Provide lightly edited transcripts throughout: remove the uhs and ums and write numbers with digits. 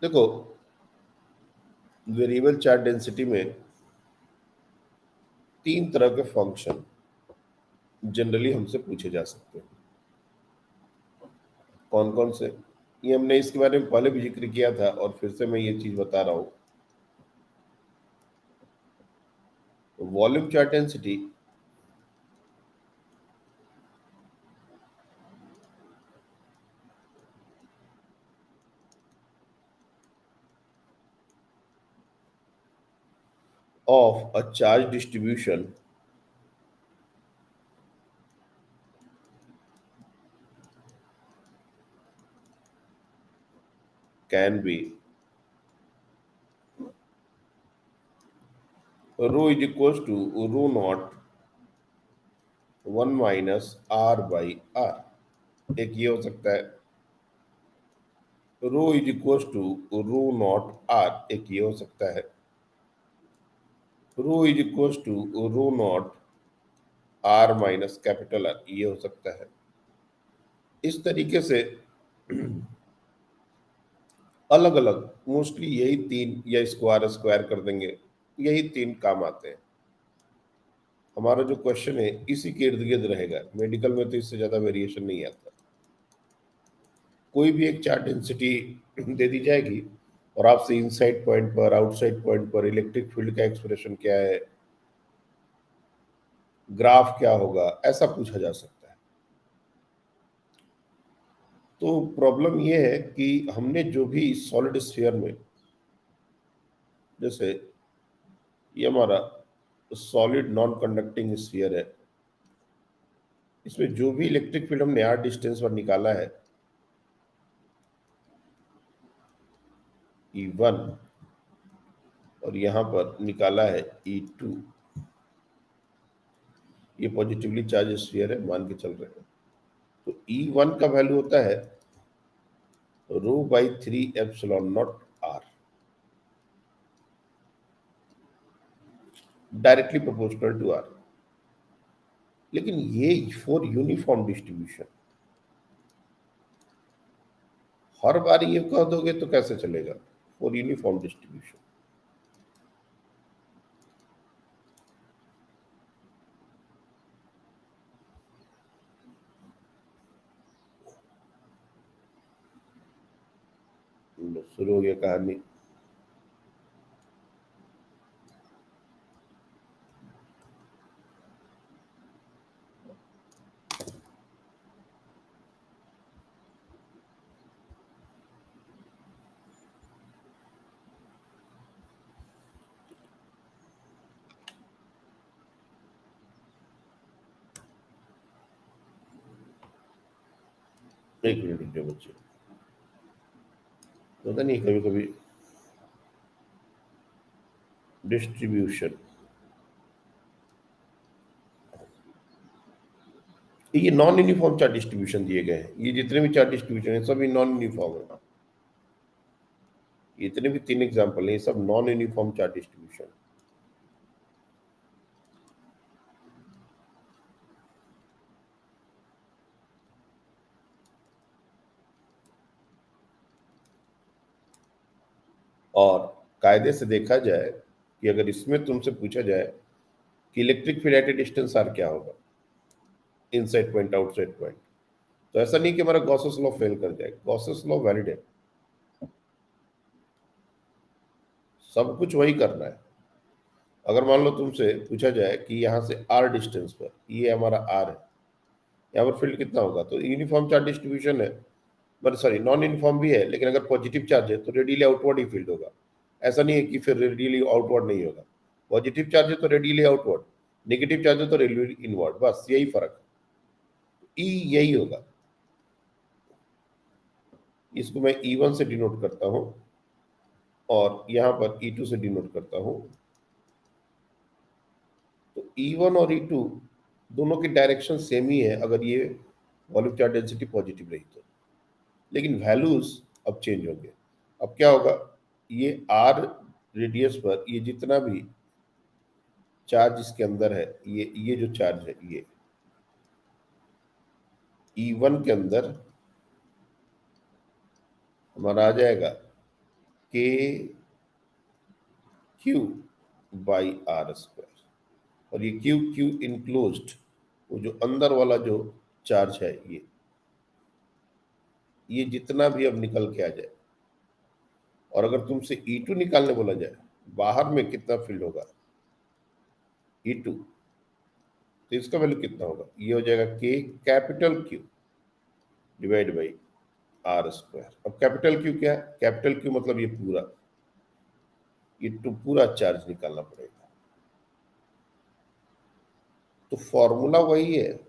देखो, variable charge density में तीन तरह के फंक्शन जनरली हमसे पूछे जा सकते हैं। कौन कौन से? ये हमने इसके बारे में पहले भी जिक्र किया था और फिर से मैं ये चीज बता रहा हूँ। Volume charge density of a charge distribution can be rho is equals to rho naught 1 minus r by r. एक ये हो सकता है। Rho is equals to rho naught r. एक ये हो सकता है। Rho is equals to rho naught r minus capital r. ये हो सकता है। इस तरीके से अलग अलग मोस्टली यही तीन, या स्क्वायर स्क्वायर कर देंगे, यही तीन काम आते हैं। हमारा जो क्वेश्चन है इसी के इर्द गिर्द रहेगा। मेडिकल में तो इससे ज्यादा वेरिएशन नहीं आता। कोई भी एक चार्ज डेंसिटी दे दी जाएगी और आपसे इनसाइड पॉइंट पर, आउटसाइड पॉइंट पर इलेक्ट्रिक फील्ड का एक्सप्रेशन क्या है, ग्राफ क्या होगा, ऐसा पूछा जा सकता है। तो प्रॉब्लम यह है कि हमने जो भी सॉलिड स्फीयर में, जैसे ये हमारा सॉलिड नॉन कंडक्टिंग स्फीयर है, इसमें जो भी इलेक्ट्रिक फील्ड हमने आर डिस्टेंस पर निकाला है E1, और यहां पर निकाला है E2, ये पॉजिटिवली चार्ज स्फीयर है मान के चल रहे हैं। तो E1 का वैल्यू होता है rho by 3 epsilon naught r, directly proportional to r. लेकिन ये फॉर यूनिफॉर्म डिस्ट्रीब्यूशन, हर बार ये कह दोगे तो कैसे चलेगा? For uniform distribution. शुरू हो गया कहानी। एक मिनट रुक जाओ बच्चे, पता नहीं कभी कभी डिस्ट्रीब्यूशन, ये नॉन यूनिफॉर्म चार्ज डिस्ट्रीब्यूशन दिए गए हैं। ये जितने भी चार्ज डिस्ट्रीब्यूशन है सभी नॉन यूनिफॉर्म है। इतने भी तीन एग्जांपल है, ये सब नॉन यूनिफॉर्म चार्ज डिस्ट्रीब्यूशन। और कायदे से देखा जाए कि अगर इसमें तुमसे पूछा जाए कि electric field at a distance R क्या होगा, इनसाइड पॉइंट आउटसाइड पॉइंट, तो ऐसा नहीं कि हमारा गॉसेस लॉ फेल कर जाए। गॉसेस लॉ वैलिड है, सब कुछ वही करना है। अगर मान लो तुमसे पूछा जाए कि यहाँ से आर डिस्टेंस पर, ये हमारा आर है, यहाँ पर फील्ड कितना होगा, तो यूनिफॉर्म चार्ज डिस्ट्रीब्यूशन है, बट सॉरी नॉन यूनिफॉर्म भी है, लेकिन अगर पॉजिटिव चार्ज है तो रेडियली आउटवर्ड ही फील्ड होगा। ऐसा नहीं है कि फिर रेडियली आउटवर्ड नहीं होगा। पॉजिटिव चार्ज है तो रेडियली आउटवर्ड, नेगेटिव चार्ज है तो रेडियली इनवर्ड, बस यही फर्क है। ई यही होगा। इसको मैं E1 से डिनोट करता हूँ और यहाँ पर E2 से डिनोट करता हूँ। तो E1 और E2 दोनों की डायरेक्शन सेम ही है अगर ये वॉल्यूम चार्ज डेंसिटी पॉजिटिव रही तो। लेकिन वैल्यूज अब चेंज होंगे। अब क्या होगा, ये आर रेडियस पर ये जितना भी चार्ज इसके अंदर है, ये जो चार्ज है ये E1 के अंदर हमारा आ जाएगा के क्यू बाई आर स्क्वायर, और ये क्यू क्यू इनक्लोज्ड, वो जो अंदर वाला जो चार्ज है ये जितना भी अब निकल के आ जाए, और अगर तुमसे E2 निकालने बोला जाए, बाहर में कितना फील्ड होगा E2, तो इसका वैल्यू कितना होगा, ये हो जाएगा के capital Q divide by R square. अब कैपिटल क्यू क्या है, कैपिटल क्यू मतलब ये टू पूरा चार्ज निकालना पड़ेगा। तो फॉर्मूला वही है,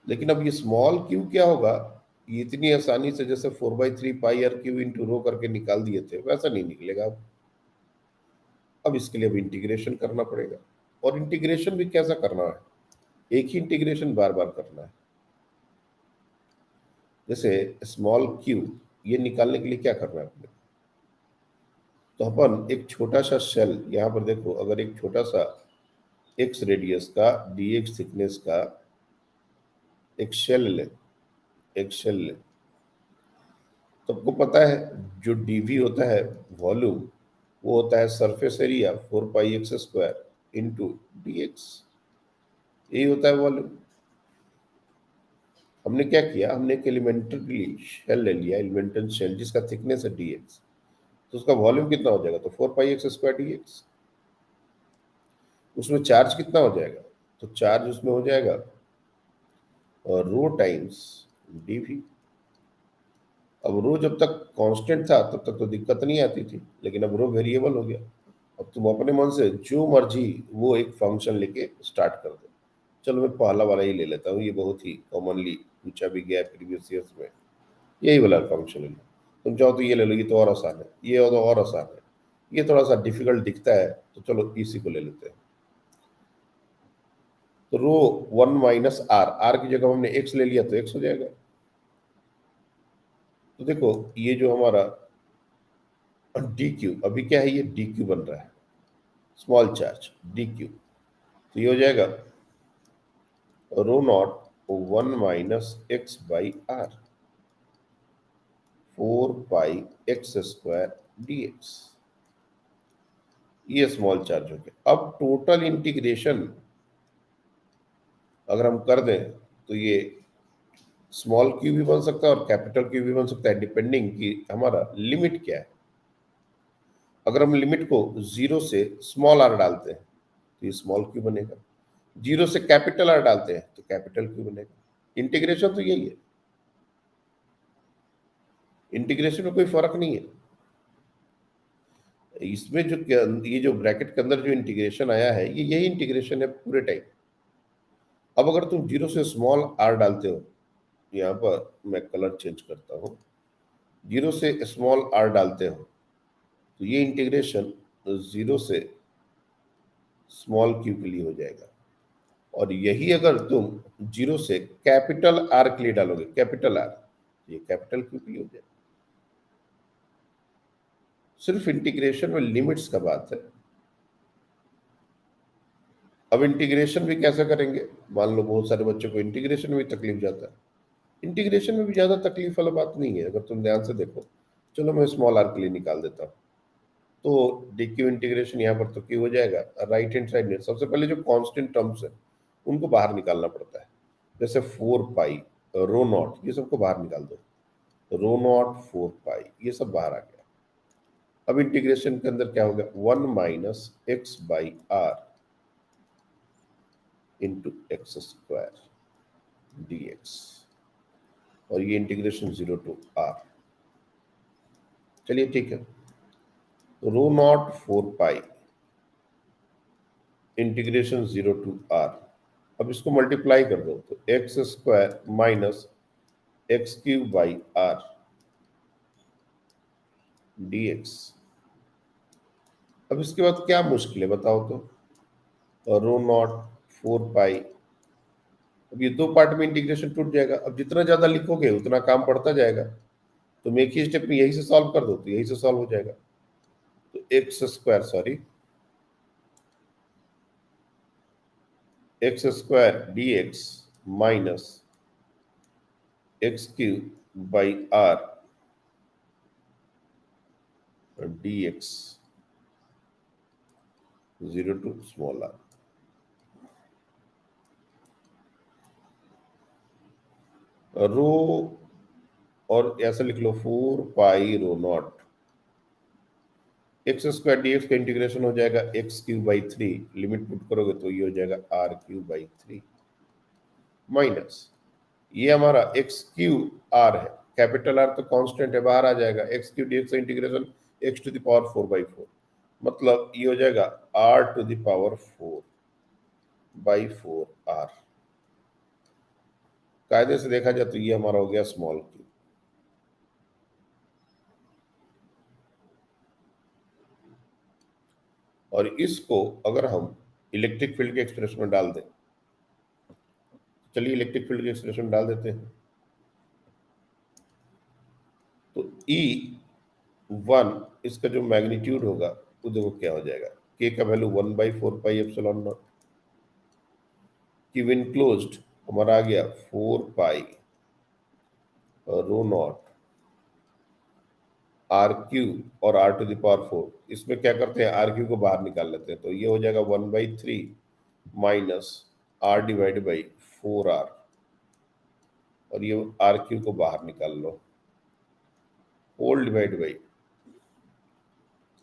लेकिन अब ये स्मॉल क्यू क्या होगा, ये इतनी आसानी से जैसे 4/3 पाई आर क्यू इंटू रो करके निकाल दिए थे वैसा नहीं निकलेगा। अब इसके लिए अब इंटीग्रेशन करना पड़ेगा, और इंटीग्रेशन भी कैसा करना है, एक ही इंटीग्रेशन बार बार करना है। जैसे स्मॉल क्यू ये निकालने के लिए क्या करना है अपने, तो अपन एक छोटा सा शेल यहाँ पर देखो, अगर एक छोटा सा एक्स रेडियस का dx थिकनेस का एक शेल ले, एक शेल ले, तो आपको पता है जो dv होता है वॉल्यूम, वो होता है surface area 4πx² into dx, यही होता है वॉल्यूम। हमने क्या किया, हमने एक एलिमेंट्री शेल ले लिया, एलिमेंटल शेल जिसका थिकनेस है dx, तो उसका वॉल्यूम कितना हो जाएगा, तो 4πx² dx। उसमें चार्ज कितना हो जाएगा, तो चार्ज उसमें हो जाएगा और रो टाइम्स dv। अब रो जब तक कांस्टेंट था तब तक तो दिक्कत नहीं आती थी, लेकिन अब रो वेरिएबल हो गया। अब तुम अपने मन से जो मर्जी वो एक फंक्शन लेके स्टार्ट कर दो। चलो मैं पहला वाला ही ले लेता हूँ, ये बहुत ही कॉमनली पूछा भी गया है प्रीवियस ईयर्स में, यही वाला फंक्शन ले लो। तुम चाहो तो ये ले लो, ये तो और आसान है, ये तो और आसान है, ये थोड़ा सा डिफिकल्ट दिखता है, तो चलो इसी को ले लेते हैं। तो रो 1 माइनस आर, आर की जगह हमने एक्स ले लिया तो एक्स हो जाएगा। तो देखो ये जो हमारा डी क्यू, अभी क्या है, ये डी क्यू बन रहा है, स्मॉल चार्ज डी क्यू, तो ये हो जाएगा rho naught 1 minus x by r 4πx² dx, ये स्मॉल चार्ज हो गया। अब टोटल इंटीग्रेशन अगर हम कर दें तो ये स्मॉल क्यू भी बन सकता है और कैपिटल क्यू भी बन सकता है, डिपेंडिंग कि हमारा लिमिट क्या है। अगर हम लिमिट को 0 से स्मॉल आर डालते हैं तो ये स्मॉल क्यू बनेगा, 0 से कैपिटल आर डालते हैं तो कैपिटल क्यू बनेगा। इंटीग्रेशन तो यही है, इंटीग्रेशन में कोई फर्क नहीं है। इसमें जो ये जो ब्रैकेट के अंदर जो इंटीग्रेशन आया है ये यही इंटीग्रेशन है पूरे टाइम। अब अगर तुम 0 से स्मॉल आर डालते हो, यहाँ पर मैं कलर चेंज करता हूँ, 0 से स्मॉल आर डालते हो तो ये इंटीग्रेशन 0 से स्मॉल क्यू के लिए हो जाएगा। और यही अगर तुम 0 से कैपिटल आर के लिए डालोगे, कैपिटल आर, ये कैपिटल क्यू के लिए हो जाएगा। सिर्फ इंटीग्रेशन में लिमिट्स का बात है। अब इंटीग्रेशन भी कैसे करेंगे, मान लो बहुत सारे बच्चों को इंटीग्रेशन में भी तकलीफ जाता है। इंटीग्रेशन में भी ज्यादा तकलीफ वाला बात नहीं है, अगर तुम ध्यान से देखो। चलो मैं स्मॉल आर के लिए निकाल देता हूँ, तो डी क्यू इंटीग्रेशन यहाँ पर तो क्यू हो जाएगा, राइट हैंड साइड में सबसे पहले जो कांस्टेंट टर्म्स है उनको बाहर निकालना पड़ता है, जैसे 4 पाई रो नॉट, ये सबको बाहर निकाल दो, रो नॉट 4 पाई ये सब बाहर आ गया। अब इंटीग्रेशन के अंदर क्या होगा, 1 minus x by R into x² dx, और ये इंटीग्रेशन 0 टू आर। चलिए ठीक है, rho naught 4 pi integration 0 to r. अब इसको मल्टीप्लाई कर दो तो x² minus x³ by R dx। अब इसके बाद क्या मुश्किल है बताओ तो, रो नॉट 4 पाई, अब ये दो पार्ट में इंटीग्रेशन टूट जाएगा। अब जितना ज्यादा लिखोगे उतना काम बढ़ता जाएगा, तुम एक ही स्टेप में यही से सॉल्व कर दो तो यही से सॉल्व हो जाएगा। तो x² dx minus x³ by R dx 0 to small r। Rho और ऐसा लिख लो 4 पाई ρ0 एक्स स्क्वायर डी एक्स का इंटीग्रेशन हो जाएगा x³/3, लिमिट पुट करोगे तो ये हो जाएगा r³/3 माइनस ये हमारा x³ r है, कैपिटल R तो कांस्टेंट है, बाहर आ जाएगा, x³ dx का इंटीग्रेशन x⁴/4 मतलब ये हो जाएगा r⁴/4r। कायदे से देखा जाए तो ये हमारा हो गया स्मॉल क्यूब। और इसको अगर हम इलेक्ट्रिक फील्ड के एक्सप्रेशन में डाल दें, चलिए इलेक्ट्रिक फील्ड के एक्सप्रेशन डाल देते हैं, तो E1 इसका जो मैग्नीट्यूड होगा वो देखो क्या हो जाएगा, k का वैल्यू 1/4πε0, क्यूब इनक्लोज्ड हमारा आ गया 4π ρ0 r³ और r⁴। इसमें क्या करते हैं, r³ को बाहर निकाल लेते हैं, तो ये हो जाएगा 1/3 माइनस r/4r, और ये r³ को बाहर निकाल लो, whole divide by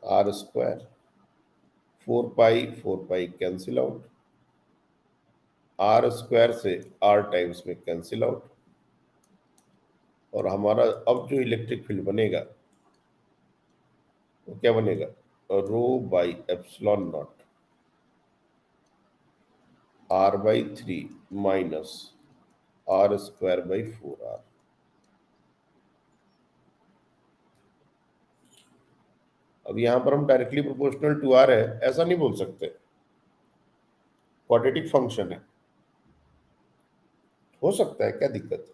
r², 4π cancel out, r² से r टाइम्स में कैंसिल आउट, और हमारा अब जो इलेक्ट्रिक फील्ड बनेगा वो क्या बनेगा, ρ/ε0 r/3 माइनस r²/4r। अब यहां पर हम डायरेक्टली प्रोपोर्शनल टू r है ऐसा नहीं बोल सकते, क्वाड्रेटिक फंक्शन है, हो सकता है, क्या दिक्कत है।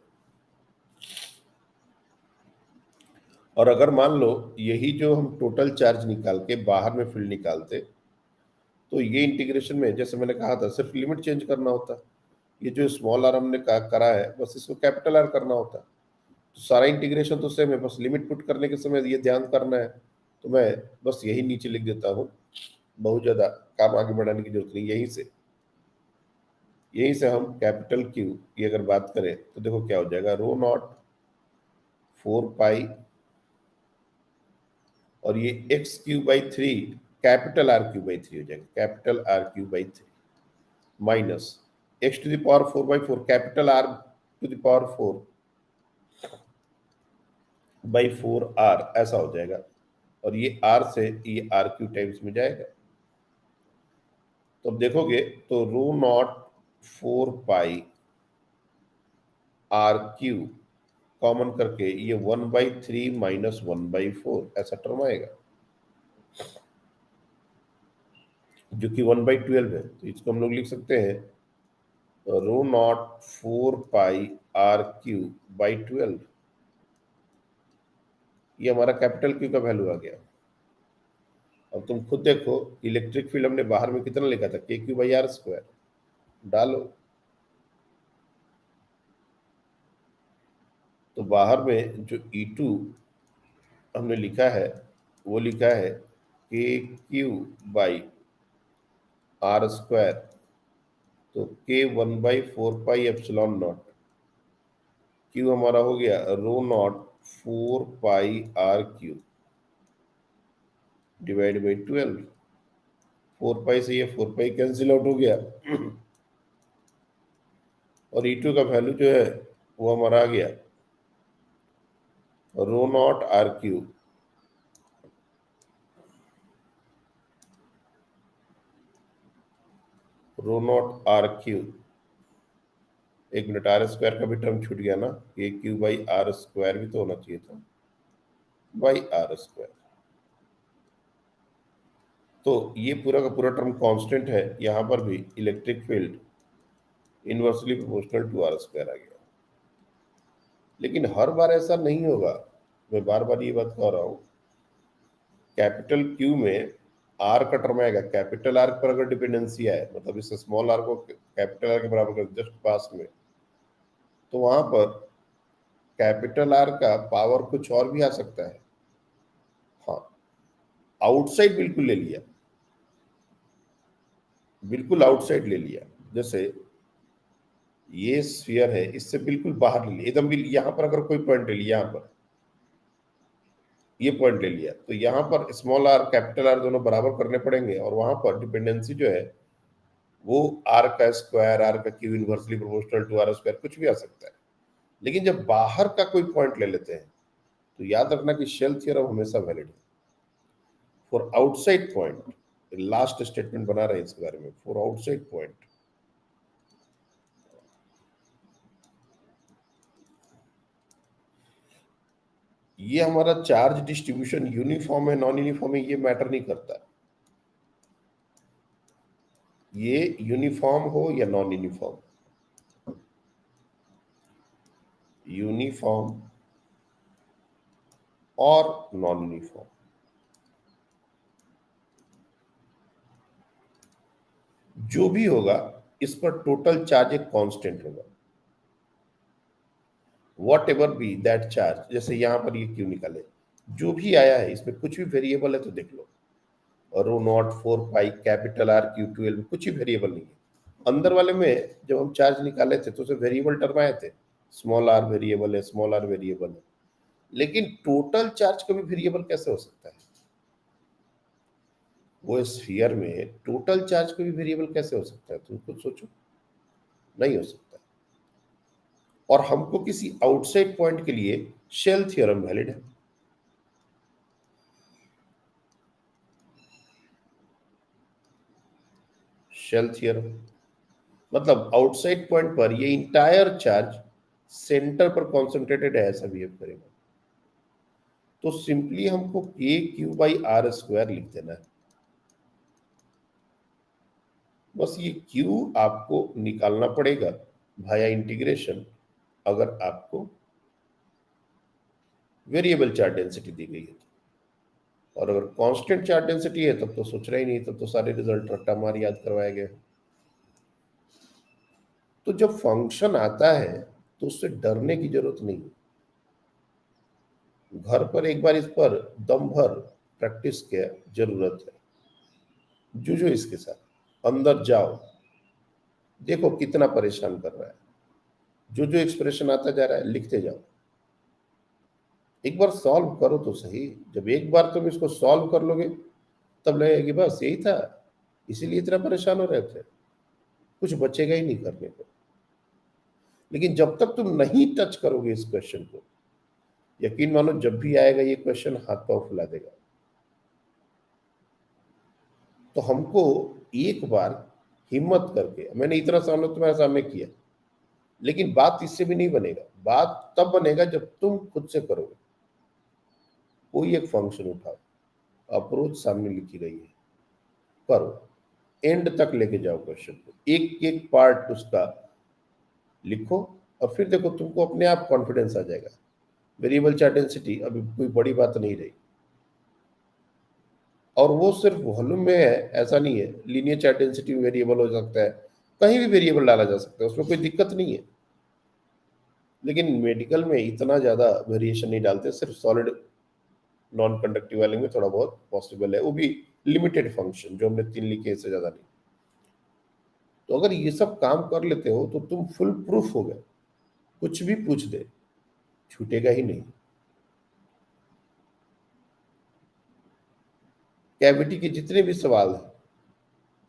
और अगर मान लो यही जो हम टोटल चार्ज निकाल के बाहर में फील्ड निकालते, तो ये इंटीग्रेशन में जैसे मैंने कहा था सिर्फ लिमिट चेंज करना होता, ये जो स्मॉल आर हमने करा है बस इसको कैपिटल आर करना होता, तो सारा इंटीग्रेशन तो सेम है, बस लिमिट पुट करने के समय ये ध्यान करना है। तो मैं बस यही नीचे लिख देता हूँ, बहुत ज्यादा काम आगे बढ़ाने की जरूरत नहीं, यहीं से हम कैपिटल क्यू की अगर बात करें तो देखो क्या हो जाएगा, ρ0 4π और ये x³/3 कैपिटल r³/3 हो जाएगा, capital r³/3 minus x⁴/4 capital r⁴/4r ऐसा हो जाएगा, और ये r से ये r³ टाइम्स में जाएगा। तो अब देखोगे तो ρ0 4π r³ कॉमन करके ये 1/3 माइनस 1/4 ऐसा टर्म आएगा, जो कि 1/12 है, तो इसको हम लोग लिख सकते हैं ρ0 4πr³/12। ये हमारा कैपिटल क्यू का वैल्यू आ गया। अब तुम खुद देखो इलेक्ट्रिक फील्ड हमने बाहर में कितना लिखा था, k³/r², डालो तो बाहर में जो E2 हमने लिखा है वो लिखा है k³/r², तो k 1/4πε0, क्यू हमारा हो गया ρ0 4πr³ डिवाइड बाई 12, 4π से ये 4π कैंसिल आउट हो गया, और E2 का वैल्यू जो है वो हमारा आ गया ρ0 r³ ρ0 r³, एक मिनट, r² का भी टर्म छूट गया ना, k³/r² भी तो होना चाहिए था, बाई r²। तो ये पूरा का पूरा टर्म कांस्टेंट है, यहां पर भी electric field inversely proportional to r² आ गया। लेकिन हर बार ऐसा नहीं होगा, मैं बार बार ये बात कह रहा हूं, कैपिटल क्यू में आर का टर्म आएगा, कैपिटल आर पर अगर डिपेंडेंसी आए, मतलब इस स्मॉल आर को कैपिटल आर के बराबर कर जस्ट पास में, तो वहां पर कैपिटल आर का पावर कुछ और भी आ सकता है। हाँ, आउटसाइड बिल्कुल ले लिया, बिल्कुल आउटसाइड ले लिया। जैसे ये स्फीयर है, इससे बिल्कुल बाहर ले लिया, एकदम यहां पर अगर कोई पॉइंट ले लिया, यहां पर ये पॉइंट ले लिया, तो यहां पर स्मॉल आर कैपिटल आर दोनों बराबर करने पड़ेंगे, और वहां पर डिपेंडेंसी जो है वो आर का स्क्वायर, आर का Q inversely proportional to R square, कुछ भी आ सकता है। लेकिन जब बाहर का कोई पॉइंट ले लेते हैं, तो याद रखना कि शेल थ्योरम हमेशा वैलिड है for outside point. Last statement बना रहे हैं इसके बारे में, फॉर आउटसाइड पॉइंट। ये हमारा चार्ज डिस्ट्रीब्यूशन यूनिफॉर्म है नॉन यूनिफॉर्म है ये मैटर नहीं करता, ये यूनिफॉर्म हो या नॉन यूनिफॉर्म, यूनिफॉर्म और नॉन यूनिफॉर्म, जो भी होगा इस पर टोटल चार्ज एक कांस्टेंट होगा, what ever be that charge. जैसे यहां पर ये क्यों निकाले, जो भी आया है इसमें कुछ भी वेरिएबल है तो देख लो, rho naught 4 pi capital r q 12, कुछ ही वेरिएबल नहीं है। अंदर वाले में जब हम चार्ज निकाले थे तो उसे वेरिएबल टर्म आए थे, स्मॉल आर वेरिएबल है, स्मॉल आर वेरिएबल है, लेकिन टोटल चार्ज कभी वेरिएबल कैसे हो सकता है? वो स्फीयर में टोटल चार्ज कभी वेरिएबल कैसे हो सकता है? तुम खुद सोचो, नहीं हो सकता। और हमको किसी आउटसाइड पॉइंट के लिए शेल थ्योरम वैलिड है। शेल थ्योरम मतलब आउटसाइड पॉइंट पर ये इंटायर चार्ज सेंटर पर कॉन्सेंट्रेटेड है, ऐसा बिहेव करेगा। तो सिंपली हमको के क्यू बाई आर स्क्वायर लिख देना है। बस ये क्यू आपको निकालना पड़ेगा भाया इंटीग्रेशन, अगर आपको वेरिएबल चार्ज डेंसिटी दी गई है तो। और अगर कांस्टेंट चार्ज डेंसिटी है तब तो सोच रहा ही नहीं, तब तो सारे रिजल्ट रट्टा मार याद करवाए गए। तो जब फंक्शन आता है तो उससे डरने की जरूरत नहीं। घर पर एक बार इस पर दम भर प्रैक्टिस की जरूरत है। जूझो इसके साथ, अंदर जाओ, देखो कितना परेशान कर रहा है। जो जो एक्सप्रेशन आता जा रहा है लिखते जाओ, एक बार सॉल्व करो तो सही। जब एक बार तुम इसको सॉल्व कर लोगे तब लगेगा कि बस यही था, इसीलिए इतना परेशान हो रहे थे, कुछ बचेगा ही नहीं करने को। लेकिन जब तक तुम नहीं टच करोगे इस क्वेश्चन को, यकीन मानो जब भी आएगा ये क्वेश्चन हाथ पांव फुला देगा। तो हमको एक बार हिम्मत करके, मैंने इतना सामने तुम्हारे सामने किया, लेकिन बात इससे भी नहीं बनेगा। बात तब बनेगा जब तुम खुद से करोगे। कोई एक फंक्शन उठाओ, अप्रोच सामने लिखी गई है, करो, एंड तक लेके जाओ क्वेश्चन को, एक एक पार्ट उसका लिखो, और फिर देखो तुमको अपने आप कॉन्फिडेंस आ जाएगा। वेरिएबल चार्ज डेंसिटी अभी कोई बड़ी बात नहीं रही, और वो सिर्फ वॉल्यूम में है ऐसा नहीं है। लीनियर चार्ज डेंसिटी वेरिएबल हो सकता है, कहीं भी वेरिएबल डाला जा सकता है, उसमें कोई दिक्कत नहीं है। लेकिन मेडिकल में इतना ज्यादा वेरिएशन नहीं डालते, सिर्फ सॉलिड नॉन कंडक्टिव वाले में थोड़ा बहुत पॉसिबल है, वो भी लिमिटेड फंक्शन जो हमने 3 लिखे, इससे ज्यादा नहीं। तो अगर ये सब काम कर लेते हो तो तुम फुल प्रूफ हो गए, कुछ भी पूछ दे छूटेगा ही नहीं। कैविटी के जितने भी सवाल हैं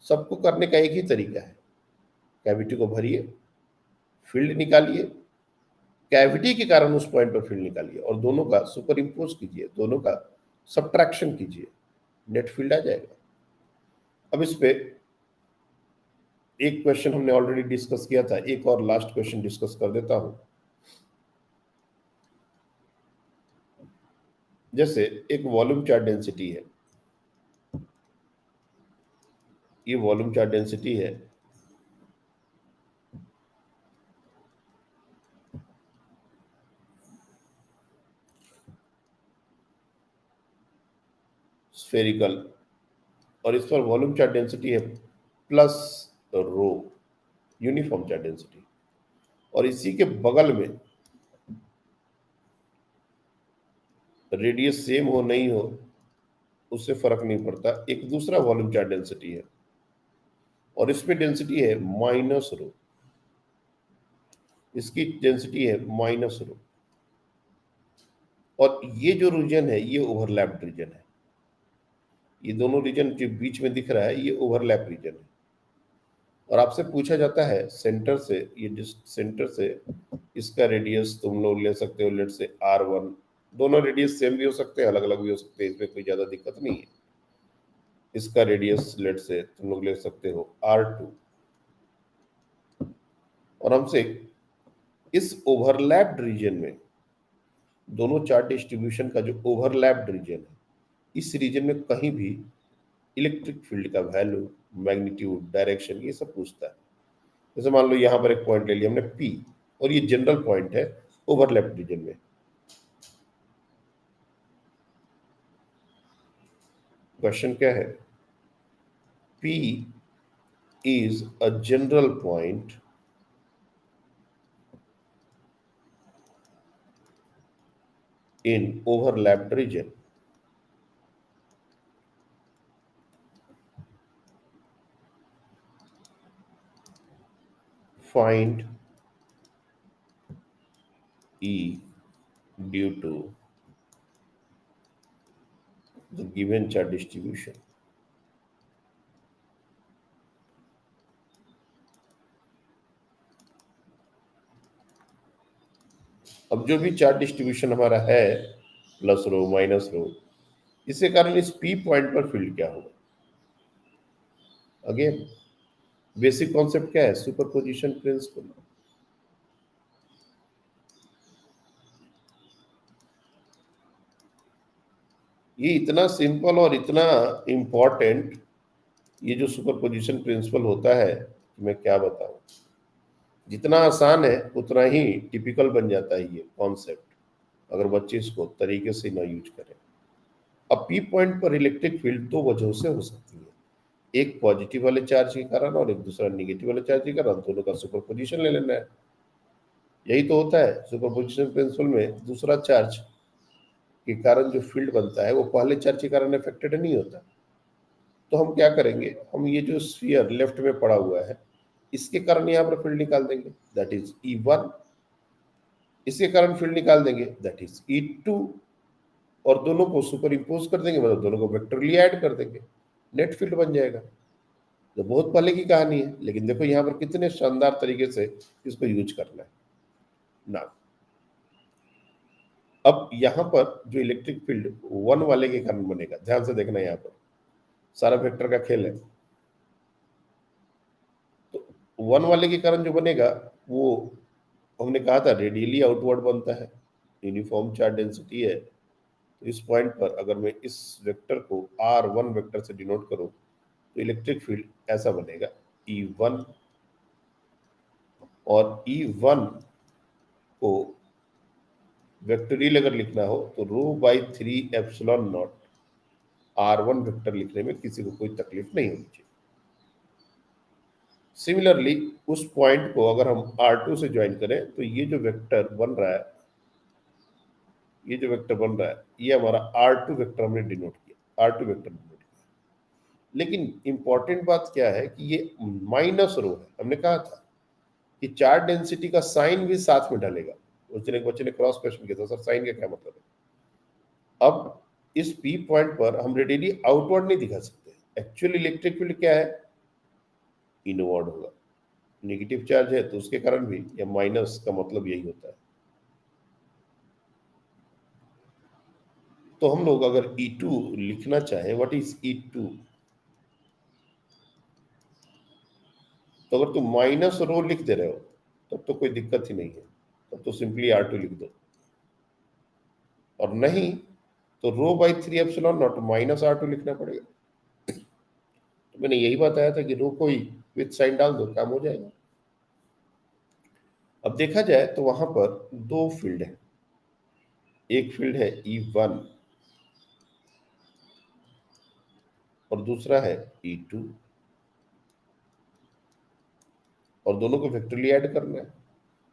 सबको करने का एक ही तरीका है, कैविटी को भरिए, फील्ड निकालिए, कैविटी के कारण उस पॉइंट पर फील्ड निकालिए, और दोनों का सुपर इम्पोज कीजिए, दोनों का सब्ट्रैक्शन कीजिए, नेट फील्ड आ जाएगा। अब इस पे एक क्वेश्चन हमने ऑलरेडी डिस्कस किया था, एक और लास्ट क्वेश्चन डिस्कस कर देता हूं। जैसे एक वॉल्यूम चार्ज डेंसिटी है, ये वॉल्यूम चार्ज डेंसिटी है, स्फेरिकल, और इस पर वॉल्यूम चार्ज डेंसिटी है प्लस रो, यूनिफॉर्म चार्ज डेंसिटी। और इसी के बगल में रेडियस सेम हो नहीं हो, उससे फर्क नहीं पड़ता। एक दूसरा वॉल्यूम चार्ज डेंसिटी है और इसमें डेंसिटी है माइनस रो, इसकी डेंसिटी है माइनस रो, और ये जो रीजन है ये ओवरलैप्ड रीजन है। ये दोनों रीजन जो बीच में दिख रहा है ये ओवरलैप रीजन है। और आपसे पूछा जाता है सेंटर से, ये सेंटर से इसका रेडियस तुम लोग ले सकते हो, लेट से R1। दोनों रेडियस सेम भी हो सकते हैं, अलग अलग भी हो सकते हैं, इसमें कोई ज्यादा दिक्कत नहीं है। इसका रेडियस लेट से तुम लोग ले सकते हो R2, और हमसे इस ओवरलैप्ड रीजन में, दोनों चार्ट डिस्ट्रीब्यूशन का जो ओवरलैप्ड रीजन है, इस रीजन में कहीं भी इलेक्ट्रिक फील्ड का वैल्यू, मैग्नीट्यूड, डायरेक्शन, ये सब पूछता है। जैसे मान लो यहाँ पर एक पॉइंट ले लिया हमने P, और ये जनरल पॉइंट है ओवरलैप रीजन में। क्वेश्चन क्या है? P is a general point in overlapped region. Find E due to the given charge distribution. अब जो भी चार्ज डिस्ट्रीब्यूशन हमारा है, प्लस रो माइनस रो, इसके कारण इस P पॉइंट पर फील्ड क्या होगा? अगेन बेसिक कॉन्सेप्ट क्या है? Superposition principle. ये इतना सिंपल और इतना इम्पोर्टेंट, ये जो सुपरपोजिशन प्रिंसिपल होता है, मैं क्या बताऊं। जितना आसान है उतना ही टिपिकल बन जाता है ये कॉन्सेप्ट, अगर बच्चे इसको तरीके से ना यूज करें। अब पी पॉइंट पर इलेक्ट्रिक फील्ड दो वजहों से हो सकती है, एक पॉजिटिव वाले चार्ज के कारण और एक दूसरा निगेटिव वाले चार्ज के कारण। दोनों का सुपरपोजिशन ले लेना है। यही तो होता है सुपरपोजिशन प्रिंसिपल में, दूसरा चार्ज के कारण जो फील्ड बनता है वो पहले चार्ज के कारण अफेक्टेड नहीं होता। तो हम क्या करेंगे, हम ये जो स्फीयर लेफ्ट में पड़ा हुआ है इसके कारण यहाँ पर फील्ड निकाल देंगे, दैट इज E1। इसके कारण फील्ड निकाल देंगे, दैट इज E2। और दोनों को सुपर इम्पोज कर देंगे, मतलब दोनों को वेक्टरली ऐड कर देंगे, नेट फील्ड बन जाएगा। तो बहुत पहले की कहानी है, लेकिन देखो यहाँ पर कितने शानदार तरीके से इसको यूज करना है ना। अब यहाँ पर जो इलेक्ट्रिक फील्ड वन वाले के कारण बनेगा, ध्यान से देखना, यहाँ पर सारा वेक्टर का खेल है। तो वन वाले के कारण जो बनेगा वो हमने कहा था रेडियली आउटवर्ड बनता है, यूनिफॉर्म चार्ज डेंसिटी है। तो इस पॉइंट पर अगर मैं इस वेक्टर को R1 वेक्टर से डिनोट करूं तो इलेक्ट्रिक फील्ड ऐसा बनेगा E1, और E1 को वेक्टोरियल अगर लिखना हो तो ρ/3 ε0 R1 वेक्टर लिखने में किसी को कोई तकलीफ नहीं होनी चाहिए। सिमिलरली उस पॉइंट को अगर हम R2 से ज्वाइन करें तो ये जो वेक्टर बन रहा है, ये जो वेक्टर बन रहा है ये हमारा R2 वेक्टर हमने डिनोट किया, R2 वेक्टर डिनोट किया। लेकिन इंपॉर्टेंट बात क्या है कि ये माइनस रो है। हमने कहा था कि चार्ज डेंसिटी का साइन भी साथ में डालेगा। उस दिन एक बच्चे ने क्रॉस क्वेश्चन किया था, सर साइन का क्या मतलब है? अब इस P पॉइंट पर हम रेडियली आउटवर्ड नहीं दिखा सकते। एक्चुअली इलेक्ट्रिक फील्ड क्या है? इनवर्ड होगा। नेगेटिव चार्ज है तो उसके कारण भी, या माइनस का मतलब यही होता है। तो हम लोग अगर E2 लिखना चाहें, व्हाट इज E2, तो अगर तुम माइनस रो लिख दे रहे हो तब तो कोई दिक्कत ही नहीं है, तब तो सिंपली R2 लिख दो। और नहीं तो ρ/3 ε0 -R2 लिखना पड़ेगा। तो मैंने यही बताया था कि रो को ही विथ साइन डाल दो, काम हो जाएगा। अब देखा जाए तो वहां पर दो फील्ड है, एक फील्ड है E1 और दूसरा है E2, और दोनों को वेक्टरली ऐड करना है।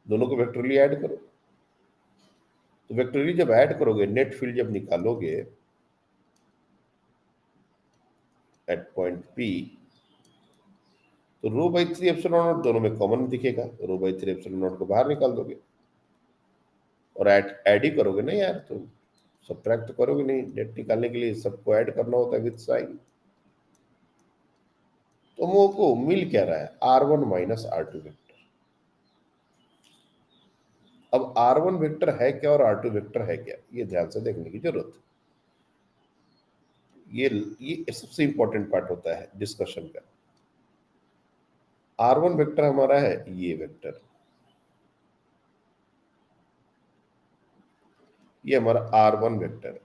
दोनों को वेक्टरली ऐड करो, तो वेक्टरली जब ऐड करोगे, नेट फील्ड जब निकालोगे एट पॉइंट पी, तो रो बाई थ्री एप्सिलॉन नॉट दोनों में कॉमन दिखेगा, रो बाई थ्री एप्सिलॉन नॉट को बाहर निकाल दोगे और ऐड ही करोगे ना यार, तो सब्ट्रैक्ट तो करोगे नहीं, नेट निकालने के लिए सबको ऐड करना होता है विद साइन। तो वो को मिल क्या रहा है, R1 माइनस R2 वेक्टर। अब R1 वेक्टर है क्या और R2 वेक्टर है क्या, ये ध्यान से देखने की जरूरत है। ये सबसे इंपॉर्टेंट पार्ट होता है डिस्कशन का। R1 वेक्टर हमारा है ये वेक्टर, ये हमारा R1 वेक्टर है।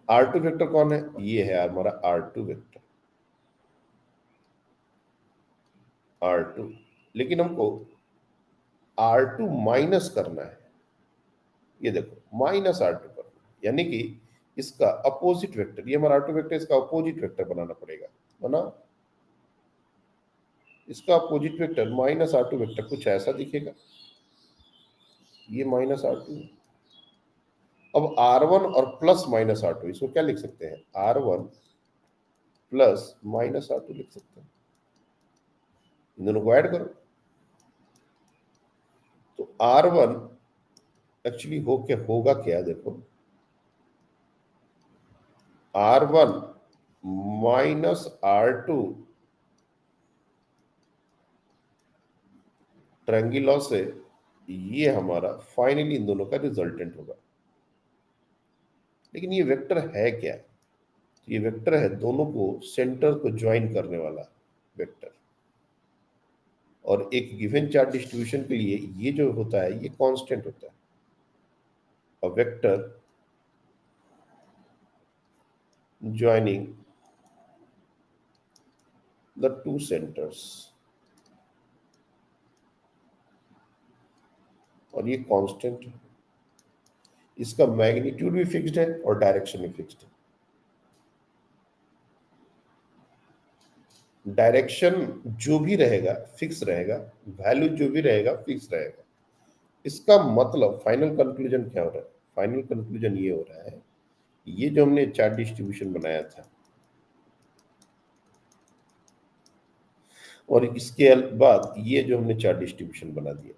R2 वेक्टर कौन है, ये है हमारा R2 वेक्टर, R2। लेकिन हमको R2 माइनस करना है, ये देखो माइनस R2 करना है। यानी कि इसका अपोजिट वेक्टर, ये हमारा R2 वेक्टर, इसका अपोजिट वेक्टर बनाना पड़ेगा। बनाओ, इसका opposite vector minus R2 vector कुछ ऐसा दिखेगा, ये माइनस R2। अब R1 और प्लस माइनस R2, इसको क्या लिख सकते हैं, R1 प्लस माइनस R2 लिख सकते हैं। इन दोनों को ऐड करो, तो R1 एक्चुअली होगा क्या, देखो R1 माइनस R2 ट्रायंगल से, ये हमारा फाइनली इन दोनों का रिजल्टेंट होगा। लेकिन ये वेक्टर है क्या, ये वेक्टर है दोनों को सेंटर को ज्वाइन करने वाला वेक्टर। और एक गिवन चार्ज डिस्ट्रीब्यूशन के लिए ये जो होता है ये कांस्टेंट होता है। a vector joining the two centers, और ये कांस्टेंट है, इसका मैग्नीट्यूड भी फिक्स्ड है और डायरेक्शन भी फिक्स्ड है। डायरेक्शन जो भी रहेगा फिक्स रहेगा, वैल्यू जो भी रहेगा फिक्स रहेगा। इसका मतलब फाइनल कंक्लूजन क्या हो रहा है, फाइनल कंक्लूजन ये हो रहा है, ये जो हमने चार्ट डिस्ट्रीब्यूशन बनाया था और इसके बाद ये जो हमने चार्ट डिस्ट्रीब्यूशन बना दिया,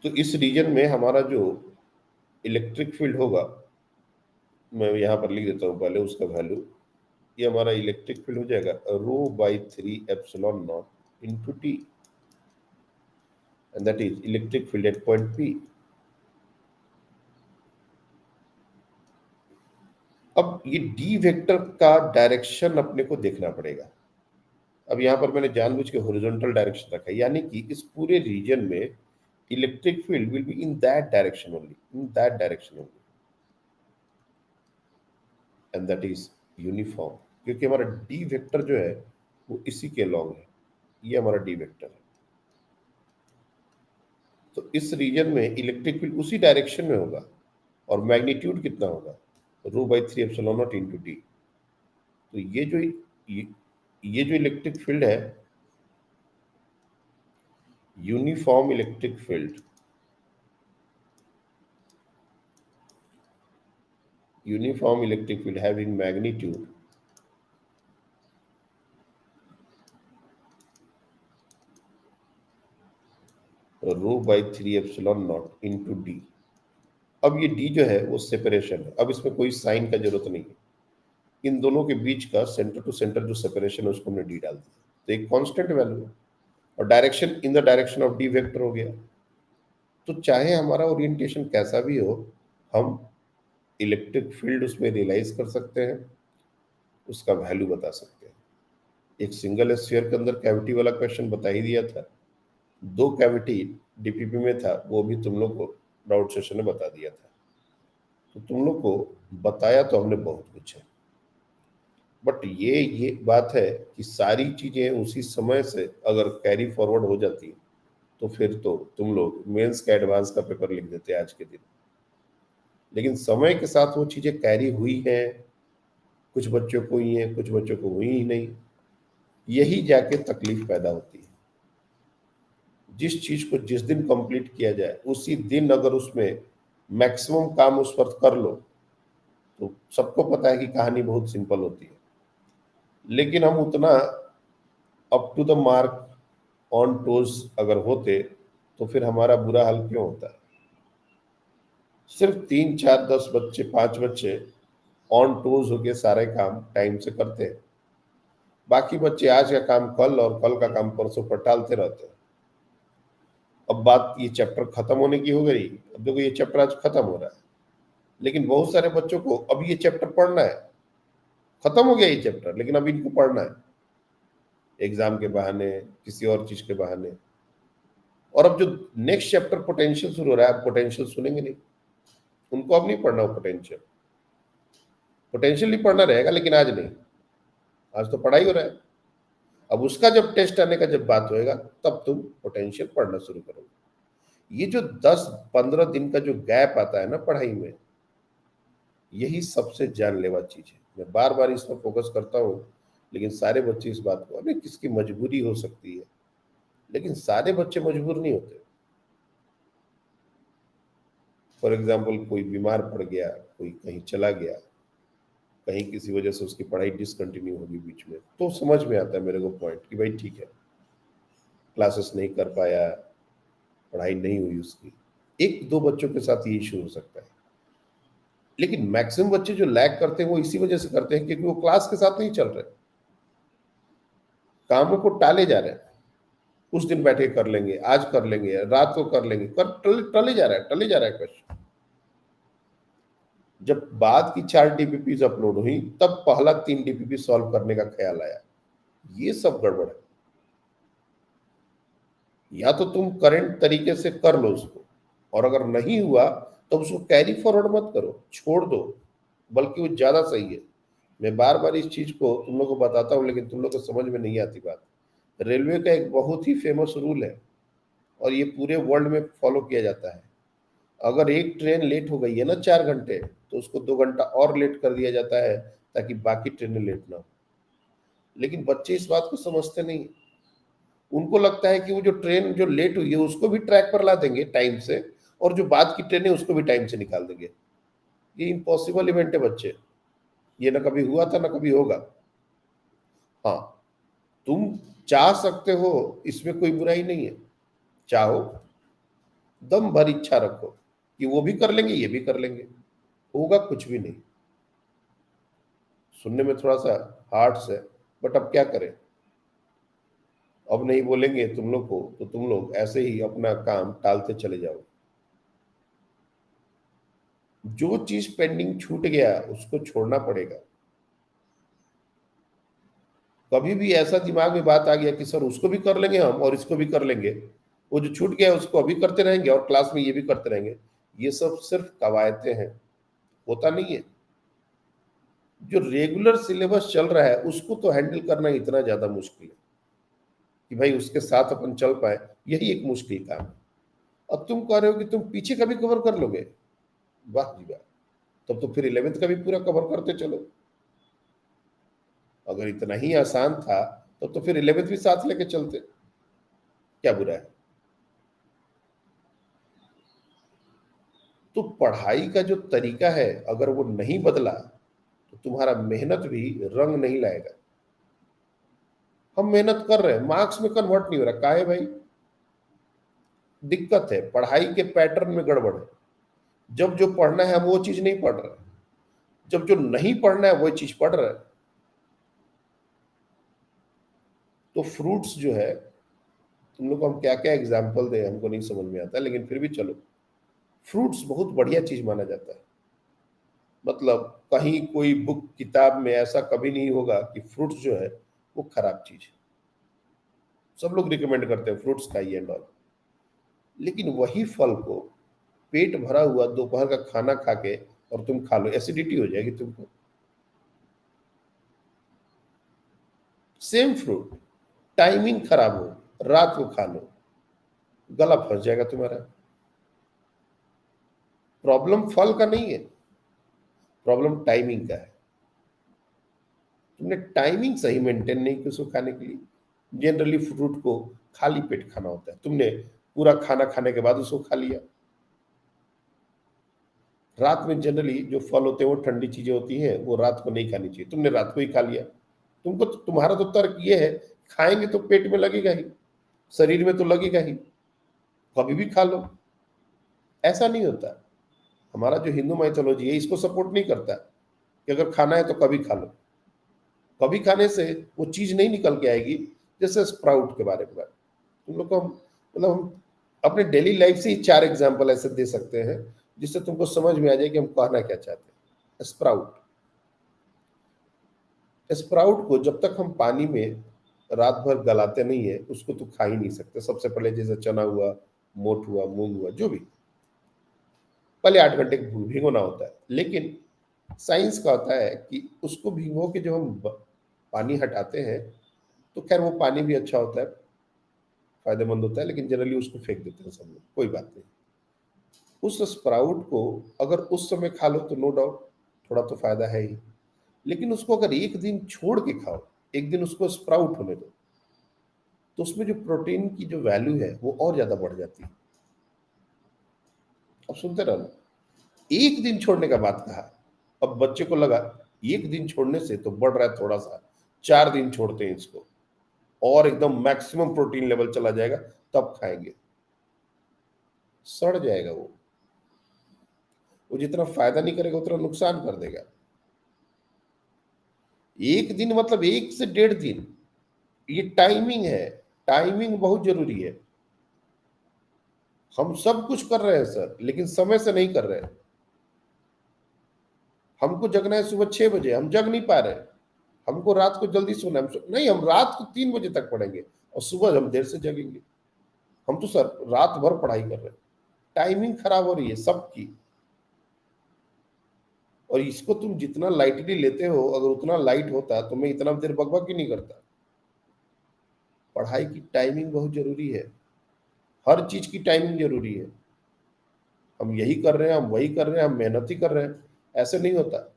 तो इस रीजन में हमारा जो इलेक्ट्रिक फील्ड होगा, मैं यहाँ पर लिख देता हूँ पहले उसका वैल्यू, ये हमारा इलेक्ट्रिक फील्ड हो जाएगा rho by three epsilon naught into t, and that is electric field at point p. अब ये डी वेक्टर का डायरेक्शन अपने को देखना पड़ेगा। अब यहाँ पर मैंने जानबूझ के हॉरिजॉन्टल डायरेक्शन रखा है, यानी कि इस पूरे रीजन में electric field will be in that direction only, in that direction only, and that is uniform, क्योंकि हमारा डी वेक्टर जो है वो इसी के लॉन्ग है, ये हमारा डी वेक्टर है। तो इस रीजन में इलेक्ट्रिक फील्ड उसी डायरेक्शन में होगा और मैग्नीट्यूड कितना होगा, rho by three epsilon naught into d. तो ये जो इलेक्ट्रिक फील्ड है, uniform electric field, uniform electric field having magnitude rho by three epsilon naught into d. अब ये डी जो है वो सेपरेशन है, अब इसमें कोई साइन का जरूरत नहीं है, इन दोनों के बीच का सेंटर टू सेंटर जो सेपरेशन है उसको हमने डी डाल दिया, तो एक कांस्टेंट वैल्यू है और direction in the direction of D vector हो गया। तो चाहे हमारा ओरिएंटेशन कैसा भी हो, हम इलेक्ट्रिक फील्ड उसमें रियलाइज कर सकते हैं, उसका वैल्यू बता सकते हैं। एक सिंगल स्फीयर के अंदर कैविटी वाला क्वेश्चन बता ही दिया था, दो कैविटी डीपीपी में था, वो भी तुम लोग को डाउट सेशन में बता दिया था। तो तुम लोग को बताया तो हमने बहुत कुछ है, बट ये बात है कि सारी चीजें उसी समय से अगर कैरी फॉरवर्ड हो जाती तो फिर तो तुम लोग मेंस का एडवांस का पेपर लिख देते आज के दिन। लेकिन समय के साथ वो चीजें कैरी हुई हैं, कुछ बच्चों को हुई हैं, कुछ बच्चों को हुई ही नहीं, यही जाके तकलीफ पैदा होती है। जिस चीज को जिस दिन कंप्लीट किया जाए उसी दिन अगर उसमें मैक्सिमम काम उस पर कर लो तो सबको पता है कि कहानी बहुत सिंपल होती है, लेकिन हम उतना up to the mark on toes अगर होते तो फिर हमारा बुरा हाल क्यों होता है? सिर्फ 3 4 10 बच्चे 5 बच्चे ऑन टोज होके सारे काम टाइम से करते हैं, बाकी बच्चे आज का काम कल और कल का काम परसों पर टालते रहते हैं। अब बात ये चैप्टर खत्म होने की हो गई, अब देखो ये चैप्टर आज खत्म हो रहा है, लेकिन बहुत सारे बच्चों को अब ये चैप्टर पढ़ना है। खत्म हो गया ये चैप्टर, लेकिन अब इनको पढ़ना है एग्जाम के बहाने, किसी और चीज के बहाने। और अब जो नेक्स्ट चैप्टर पोटेंशियल शुरू हो रहा है, अब पोटेंशियल सुनेंगे नहीं, उनको अब नहीं पढ़ना हो पोटेंशियल। पोटेंशियल ही पढ़ना रहेगा, लेकिन आज नहीं। आज तो पढ़ाई हो रहा है। अब उसका जब टेस्ट आने का जब बात होएगा, तब तुम पोटेंशियल पढ़ना शुरू करोगे। ये जो 10 15 दिन का जो गैप आता है ना पढ़ाई में, यही सबसे जानलेवा चीज है। मैं बार बार इस पर फोकस करता हूँ, लेकिन सारे बच्चे इस बात को, अरे किसकी मजबूरी हो सकती है, लेकिन सारे बच्चे मजबूर नहीं होते। फॉर एग्जाम्पल कोई बीमार पड़ गया, कोई कहीं चला गया, कहीं किसी वजह से उसकी पढ़ाई डिसकंटिन्यू होगी बीच में, तो समझ में आता है मेरे को पॉइंट कि भाई ठीक है, क्लासेस नहीं कर पाया, पढ़ाई नहीं हुई उसकी। एक दो बच्चों के साथ ये इशू हो सकता है, लेकिन मैक्सिमम बच्चे जो लैग करते हैं वो इसी वजह से करते हैं क्योंकि वो क्लास के साथ नहीं चल रहे, कामों को टाले जा रहे हैं। उस दिन बैठे कर लेंगे, आज कर लेंगे, रात को कर लेंगे, कर टले जा रहा है, टले जा रहा है क्वेश्चन। जब बाद की 4 डीपीपी अपलोड हुई, तब पहला 3 डीपीपी सॉल्व करने का ख्याल आया। ये सब गड़बड़ है। या तो तुम करंट तरीके से कर लो उसको, और अगर नहीं हुआ तो उसको कैरी फॉरवर्ड मत करो, छोड़ दो, बल्कि वो ज्यादा सही है। मैं बार बार इस चीज को तुम लोग को बताता हूँ, लेकिन तुम लोग को समझ में नहीं आती बात। रेलवे का एक बहुत ही फेमस रूल है, और ये पूरे वर्ल्ड में फॉलो किया जाता है। अगर एक ट्रेन लेट हो गई है ना 4 घंटे, तो उसको 2 घंटा और लेट कर दिया जाता है, ताकि बाकी ट्रेनें लेट ना हो। लेकिन बच्चे इस बात को समझते नहीं। उनको लगता है कि वो जो ट्रेन जो लेट हुई है उसको भी ट्रैक पर ला देंगे टाइम से, और जो बाद की ट्रेन है उसको भी टाइम से निकाल देंगे। ये इम्पॉसिबल इवेंट है बच्चे, ये ना कभी हुआ था ना कभी होगा। हाँ, तुम चाह सकते हो, इसमें कोई बुराई नहीं है। चाहो, दम भर इच्छा रखो कि वो भी कर लेंगे ये भी कर लेंगे, होगा कुछ भी नहीं। सुनने में थोड़ा सा हार्ड है, बट अब क्या करें। अब नहीं बोलेंगे तुम लोग को तो तुम लोग ऐसे ही अपना काम टालते चले जाओ। जो चीज पेंडिंग छूट गया उसको छोड़ना पड़ेगा। कभी भी ऐसा दिमाग में बात आ गया कि सर उसको भी कर लेंगे हम और इसको भी कर लेंगे, वो जो छूट गया उसको अभी करते रहेंगे और क्लास में ये भी करते रहेंगे, ये सब सिर्फ कवायते हैं, होता नहीं है। जो रेगुलर सिलेबस चल रहा है उसको तो हैंडल करना इतना ज्यादा मुश्किल है कि भाई उसके साथ अपन चल पाए, यही एक मुश्किल काम है। अब तुम कह रहे हो कि तुम पीछे का भी कवर कर लोगे, वाह जी वाह, तब तो फिर 11th का भी पूरा कवर करते चलो। अगर इतना ही आसान था तब तो फिर 11th भी साथ लेके चलते, क्या बुरा है। तो पढ़ाई का जो तरीका है अगर वो नहीं बदला, तो तुम्हारा मेहनत भी रंग नहीं लाएगा। हम मेहनत कर रहे हैं, मार्क्स में कन्वर्ट नहीं हो रहा, काहे भाई? दिक्कत है, पढ़ाई के पैटर्न में गड़बड़ है। जब जो पढ़ना है हम वो चीज नहीं पढ़ रहे, जब जो नहीं पढ़ना है वो चीज पढ़ रहे हैं। तो फ्रूट्स जो है, तुम लोग को हम क्या क्या एग्जाम्पल दें हमको नहीं समझ में आता, लेकिन फिर भी चलो, फ्रूट्स बहुत बढ़िया चीज माना जाता है। मतलब कहीं कोई बुक किताब में ऐसा कभी नहीं होगा कि फ्रूट्स जो है वो खराब चीज है। सब लोग रिकमेंड करते हैं फ्रूट्स खाइए एंड ऑल, लेकिन वही फल को पेट भरा हुआ दोपहर का खाना खा के और तुम खा लो, एसिडिटी हो जाएगी तुमको। सेम फ्रूट, टाइमिंग खराब हो, रात को खा लो, गला फंस जाएगा तुम्हारा। प्रॉब्लम फल का नहीं है, प्रॉब्लम टाइमिंग का है। तुमने टाइमिंग सही मेंटेन नहीं की उसको खाने के लिए। जनरली फ्रूट को खाली पेट खाना होता है, तुमने पूरा खाना खाने के बाद उसको खा लिया। रात में जनरली जो फल होते हैं वो ठंडी चीजें होती हैं, वो रात को नहीं खानी चाहिए। तुमने रात को ही खा लिया, तुम्हारा तो तर्क ये है, खाएंगे तो पेट में लगेगा ही, शरीर में तो लगेगा ही, कभी भी खा लो। ऐसा नहीं होता। हमारा जो हिंदू माइथोलॉजी है इसको सपोर्ट नहीं करता कि अगर खाना है तो कभी खा लो। कभी खाने से वो चीज नहीं निकल के आएगी। जैसे स्प्राउट के बारे में बात, तुम लोग को हम अपने डेली लाइफ से ही 4 एग्जाम्पल ऐसे दे सकते हैं जिससे तुमको समझ में आ जाए कि हम कहना क्या चाहते हैं। स्प्राउट, स्प्राउट को जब तक हम पानी में रात भर गलाते नहीं है उसको तो खा ही नहीं सकते। सबसे पहले जैसे चना हुआ, मोट हुआ, मूंग हुआ, जो भी, पहले 8 घंटे भिगोना होता है। लेकिन साइंस का होता है कि उसको भिगो के जब हम पानी हटाते हैं तो खैर वो पानी भी अच्छा होता है, फायदेमंद होता है, लेकिन जनरली उसको फेंक देते हैं सब लोग, कोई बात नहीं। उस स्प्राउट को अगर उस समय खा लो तो नो डाउट थोड़ा तो फायदा है ही, लेकिन उसको अगर एक दिन छोड़ के खाओ, एक दिन उसको स्प्राउट होने दो, तो उसमें जो प्रोटीन की जो वैल्यू है वो और ज्यादा बढ़ जाती है। अब सुनते रहना, एक दिन छोड़ने का बात कहा। अब बच्चे को लगा एक दिन छोड़ने से तो बढ़ रहा है थोड़ा सा, 4 दिन छोड़ते हैं इसको और एकदम मैक्सिमम प्रोटीन लेवल चला जाएगा, तब खाएंगे। सड़ जाएगा वो जितना फायदा नहीं करेगा उतना नुकसान कर देगा। एक दिन मतलब 1 से 1.5 दिन, ये टाइमिंग है। टाइमिंग बहुत जरूरी है। हम सब कुछ कर रहे हैं सर, लेकिन समय से नहीं कर रहे हैं। हमको जगना है सुबह 6 बजे, हम जग नहीं पा रहे। हमको रात को जल्दी सोना है, नहीं, हम रात को 3 बजे तक पढ़ेंगे और सुबह हम देर से जगेंगे। हम तो सर रात भर पढ़ाई कर रहे हैं। टाइमिंग खराब हो रही है सबकी। और इसको तुम जितना लाइटली लेते हो, अगर उतना लाइट होता तो मैं इतना देर बकबक ही नहीं करता। पढ़ाई की टाइमिंग बहुत जरूरी है। हर चीज की टाइमिंग जरूरी है। हम यही कर रहे हैं, हम वही कर रहे हैं, हम मेहनत ही कर रहे हैं, ऐसे नहीं होता।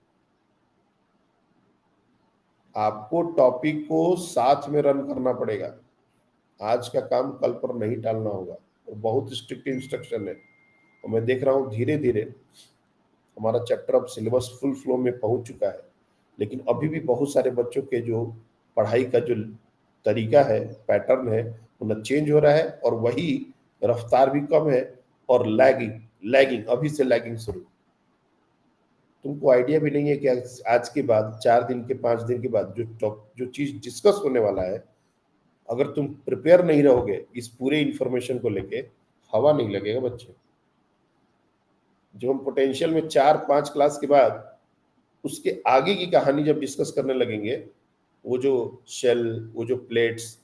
आपको टॉपिक को साथ में रन करना पड़ेगा। आज का काम कल पर नहीं टालना होगा। और बहुत स्ट्रिक्ट इंस्ट्रक्शन है। और मैं देख रहा हूँ धीरे धीरे हमारा चैप्टर अब सिलेबस फुल फ्लो में पहुंच चुका है, लेकिन अभी भी बहुत सारे बच्चों के जो पढ़ाई का जो तरीका है, पैटर्न है, वो न चेंज हो रहा है और वही रफ्तार भी कम है। और लैगिंग लैगिंग अभी से लैगिंग शुरू। तुमको आइडिया भी नहीं है कि आज के बाद 4 दिन के 5 दिन के बाद जो चीज डिस्कस होने वाला है, अगर तुम प्रिपेयर नहीं रहोगे इस पूरे इंफॉर्मेशन को लेके, हवा नहीं लगेगा बच्चे। जो हम पोटेंशियल में 4-5 क्लास के बाद उसके आगे की कहानी जब डिस्कस करने लगेंगे, वो जो शेल, वो जो प्लेट्स,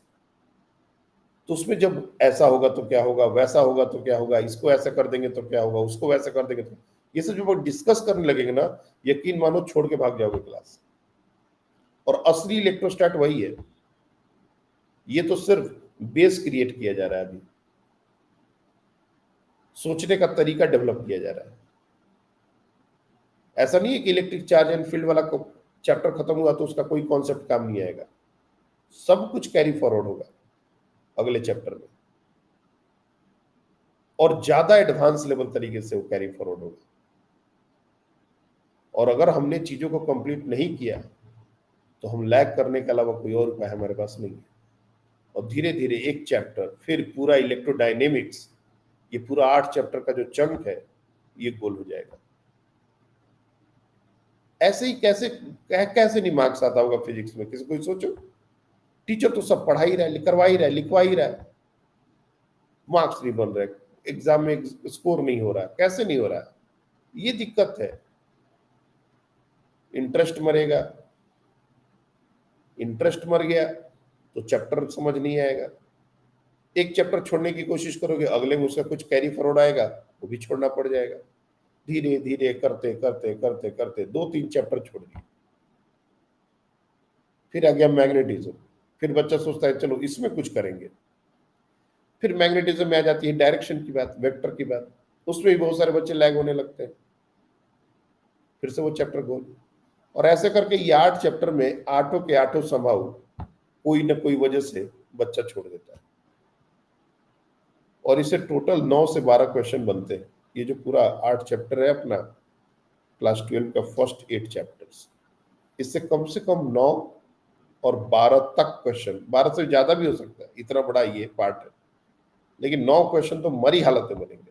तो उसमें जब ऐसा होगा तो क्या होगा, वैसा होगा तो क्या होगा, इसको ऐसा कर देंगे तो क्या होगा, उसको वैसा कर देंगे तो, ये सब जब डिस्कस करने लगेंगे ना, यकीन मानो छोड़ के भाग जाओगे क्लास। और असली इलेक्ट्रोस्टैट वही है। ये तो सिर्फ बेस क्रिएट किया जा रहा है अभी, सोचने का तरीका डेवलप किया जा रहा है। ऐसा नहीं है कि इलेक्ट्रिक चार्ज एंड फील्ड वाला को चैप्टर खत्म हुआ तो उसका कोई कॉन्सेप्ट काम नहीं आएगा। सब कुछ कैरी फॉरवर्ड होगा अगले चैप्टर में, और ज्यादा एडवांस लेवल तरीके से वो कैरी फॉरवर्ड होगा। और अगर हमने चीजों को कंप्लीट नहीं किया तो हम लैग करने के अलावा कोई और उपाय हमारे पास नहीं है। और धीरे धीरे एक चैप्टर, फिर पूरा इलेक्ट्रोडायनेमिक्स, ये पूरा 8 चैप्टर का जो चंक है ये गोल हो जाएगा। ऐसे ही कैसे कैसे नहीं मार्क्स आता होगा फिजिक्स में, किसी कोई सोचो। टीचर तो सब पढ़ा ही रहा है, करवा ही रहा है, लिखवा ही रहा है, मार्क्स नहीं बन रहे, एग्जाम में स्कोर नहीं हो रहा। कैसे नहीं हो रहा है? ये दिक्कत है। इंटरेस्ट मरेगा, इंटरेस्ट मर गया तो चैप्टर समझ नहीं आएगा। एक चैप्टर छोड़ने की कोशिश करोगे, अगले में उसका कुछ कैरी फॉरवर्ड आएगा, वो भी छोड़ना पड़ जाएगा। धीरे धीरे करते करते करते करते 2-3 चैप्टर छोड़ दिए। फिर आ गया मैग्नेटिज्म। फिर बच्चा सोचता है चलो इसमें कुछ करेंगे। फिर मैग्नेटिज्म में आ जाती है डायरेक्शन की बात, वेक्टर की बात, उसमें भी बहुत सारे बच्चे लैग होने लगते हैं। फिर से वो चैप्टर गोल। और ऐसे करके ये 8 चैप्टर में आठों के आठों संभव कोई ना कोई वजह से बच्चा छोड़ देता है। और इसे टोटल 9 से 12 क्वेश्चन बनते हैं। ये जो पूरा 8 चैप्टर है अपना, क्लास 12 का फर्स्ट 8 चैप्टर्स, इससे कम से कम 9 और 12 तक क्वेश्चन, 12 से ज्यादा भी हो सकता है, इतना बड़ा ये पार्ट है, लेकिन 9 क्वेश्चन तो मरी हालत में बनेंगे।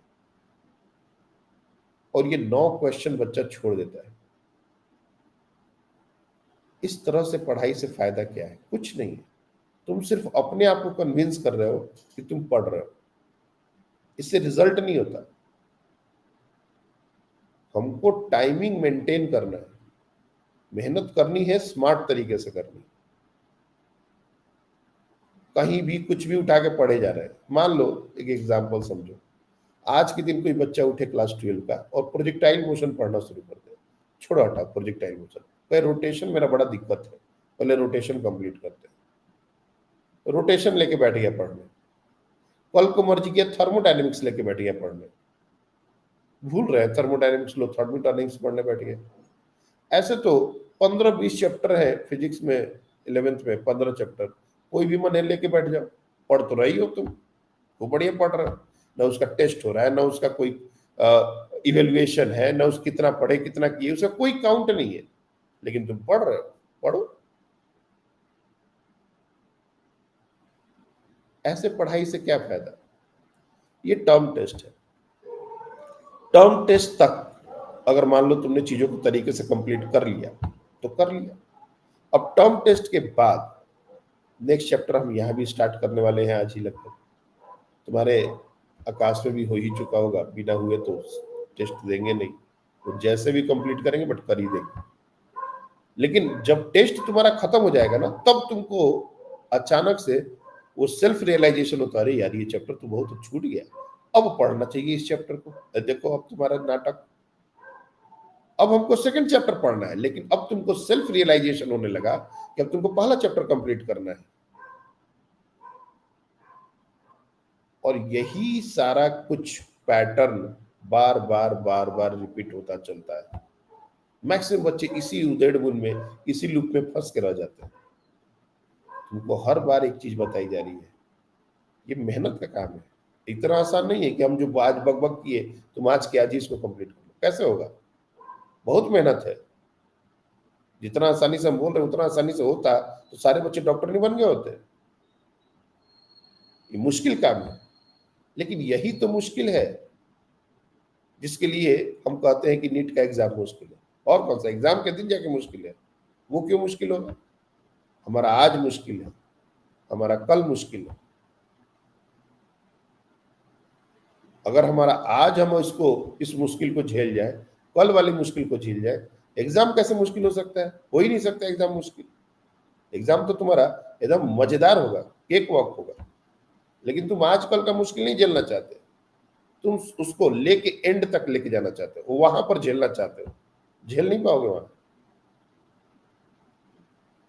और ये 9 क्वेश्चन बच्चा छोड़ देता है। इस तरह से पढ़ाई से फायदा क्या है? कुछ नहीं है। तुम सिर्फ अपने आप को कन्विंस कर रहे हो कि तुम पढ़ रहे हो, इससे रिजल्ट नहीं होता। हमको टाइमिंग मेंटेन करना है, मेहनत करनी है, स्मार्ट तरीके से करनी है। कहीं भी कुछ भी उठा के पढ़े जा रहे हैं। मान लो एक एग्जांपल समझो, आज के दिन कोई बच्चा उठे क्लास 12 का और प्रोजेक्टाइल मोशन पढ़ना शुरू कर दे। छोड़ो हटा प्रोजेक्टाइल मोशन, भाई रोटेशन मेरा बड़ा दिक्कत है, पहले रोटेशन कंप्लीट करते हैं। रोटेशन लेके बैठ गया पढ़ने, कल को मर्जी किया थर्मोडायनेमिक्स लेके बैठ गया पढ़ने, भूल रहे हैं थर्मोडायनेमिक्स, लो थर्मोडायनेमिक्स पढ़ने बैठ गए। ऐसे तो 15-20 चैप्टर है फिजिक्स में, 11th में 15 चैप्टर, कोई भी मन है लेके बैठ जाओ, पढ़ तो रही हो तुम, वो बढ़िया पढ़ रहे हो, ना उसका टेस्ट हो रहा है, ना उसका कोई इवेल्युएशन है, ना उस कितना पढ़े कितना किए, उसका कोई काउंट नहीं है, लेकिन तुम पढ़ रहे हो। पढ़ो। ऐसे पढ़ाई से क्या फायदा? ये टर्म टेस्ट है। टर्म टेस्ट तक अगर मान लो तुमने चीजों को तरीके से कंप्लीट कर लिया तो कर लिया। अब टर्म टेस्ट के बाद नेक्स्ट चैप्टर हम यहां भी स्टार्ट करने वाले हैं, आज ही लगभग तुम्हारे आकाश में भी हो ही चुका होगा, बिना हुए तो टेस्ट देंगे नहीं, तो जैसे भी कंप्लीट करेंगे बट कर ही देंगे। लेकिन जब टेस्ट तुम्हारा खत्म हो जाएगा ना, तब तुमको अचानक से वो सेल्फ रियलाइजेशन होता है, अरे यार ये चैप्टर तो बहुत छूट गया, अब पढ़ना चाहिए इस चैप्टर को। देखो अब तुम्हारा नाटक, अब हमको सेकंड चैप्टर पढ़ना है, लेकिन अब तुमको सेल्फ रियलाइजेशन होने लगा कि अब तुमको पहला चैप्टर कंप्लीट करना है। और यही सारा कुछ पैटर्न बार बार बार बार रिपीट होता चलता है। मैक्सिमम बच्चे इसी उधेड़ बुन में, इसी लूप में फंस के रह जाते हैं। तुमको हर बार एक चीज बताई जा रही है, ये मेहनत का काम है। इतना आसान नहीं है कि हम जो आज बक बक किए तुम आज के आज ही इसको कंप्लीट कर लो, कैसे होगा? बहुत मेहनत है। जितना आसानी से हम बोल रहे हैं उतना आसानी से होता तो सारे बच्चे डॉक्टर नहीं बन गए होते। ये मुश्किल काम है, लेकिन यही तो मुश्किल है जिसके लिए हम कहते हैं कि नीट का एग्जाम मुश्किल है। और कौन सा एग्जाम के दिन जाके मुश्किल है? वो क्यों मुश्किल होगा? हमारा आज मुश्किल है, हमारा कल मुश्किल है। अगर हमारा आज हम इसको, इस मुश्किल को झेल जाए, कल वाली मुश्किल को झेल जाए, एग्जाम कैसे मुश्किल हो सकता है? हो ही नहीं सकता एग्जाम मुश्किल। एग्जाम तो तुम्हारा एकदम मजेदार होगा, केक वॉक होगा, लेकिन तुम आज कल का मुश्किल नहीं झेलना चाहते, तुम उसको लेके एंड तक लेके जाना चाहते हो, वहां पर झेलना चाहते हो। झेल नहीं पाओगे वहां,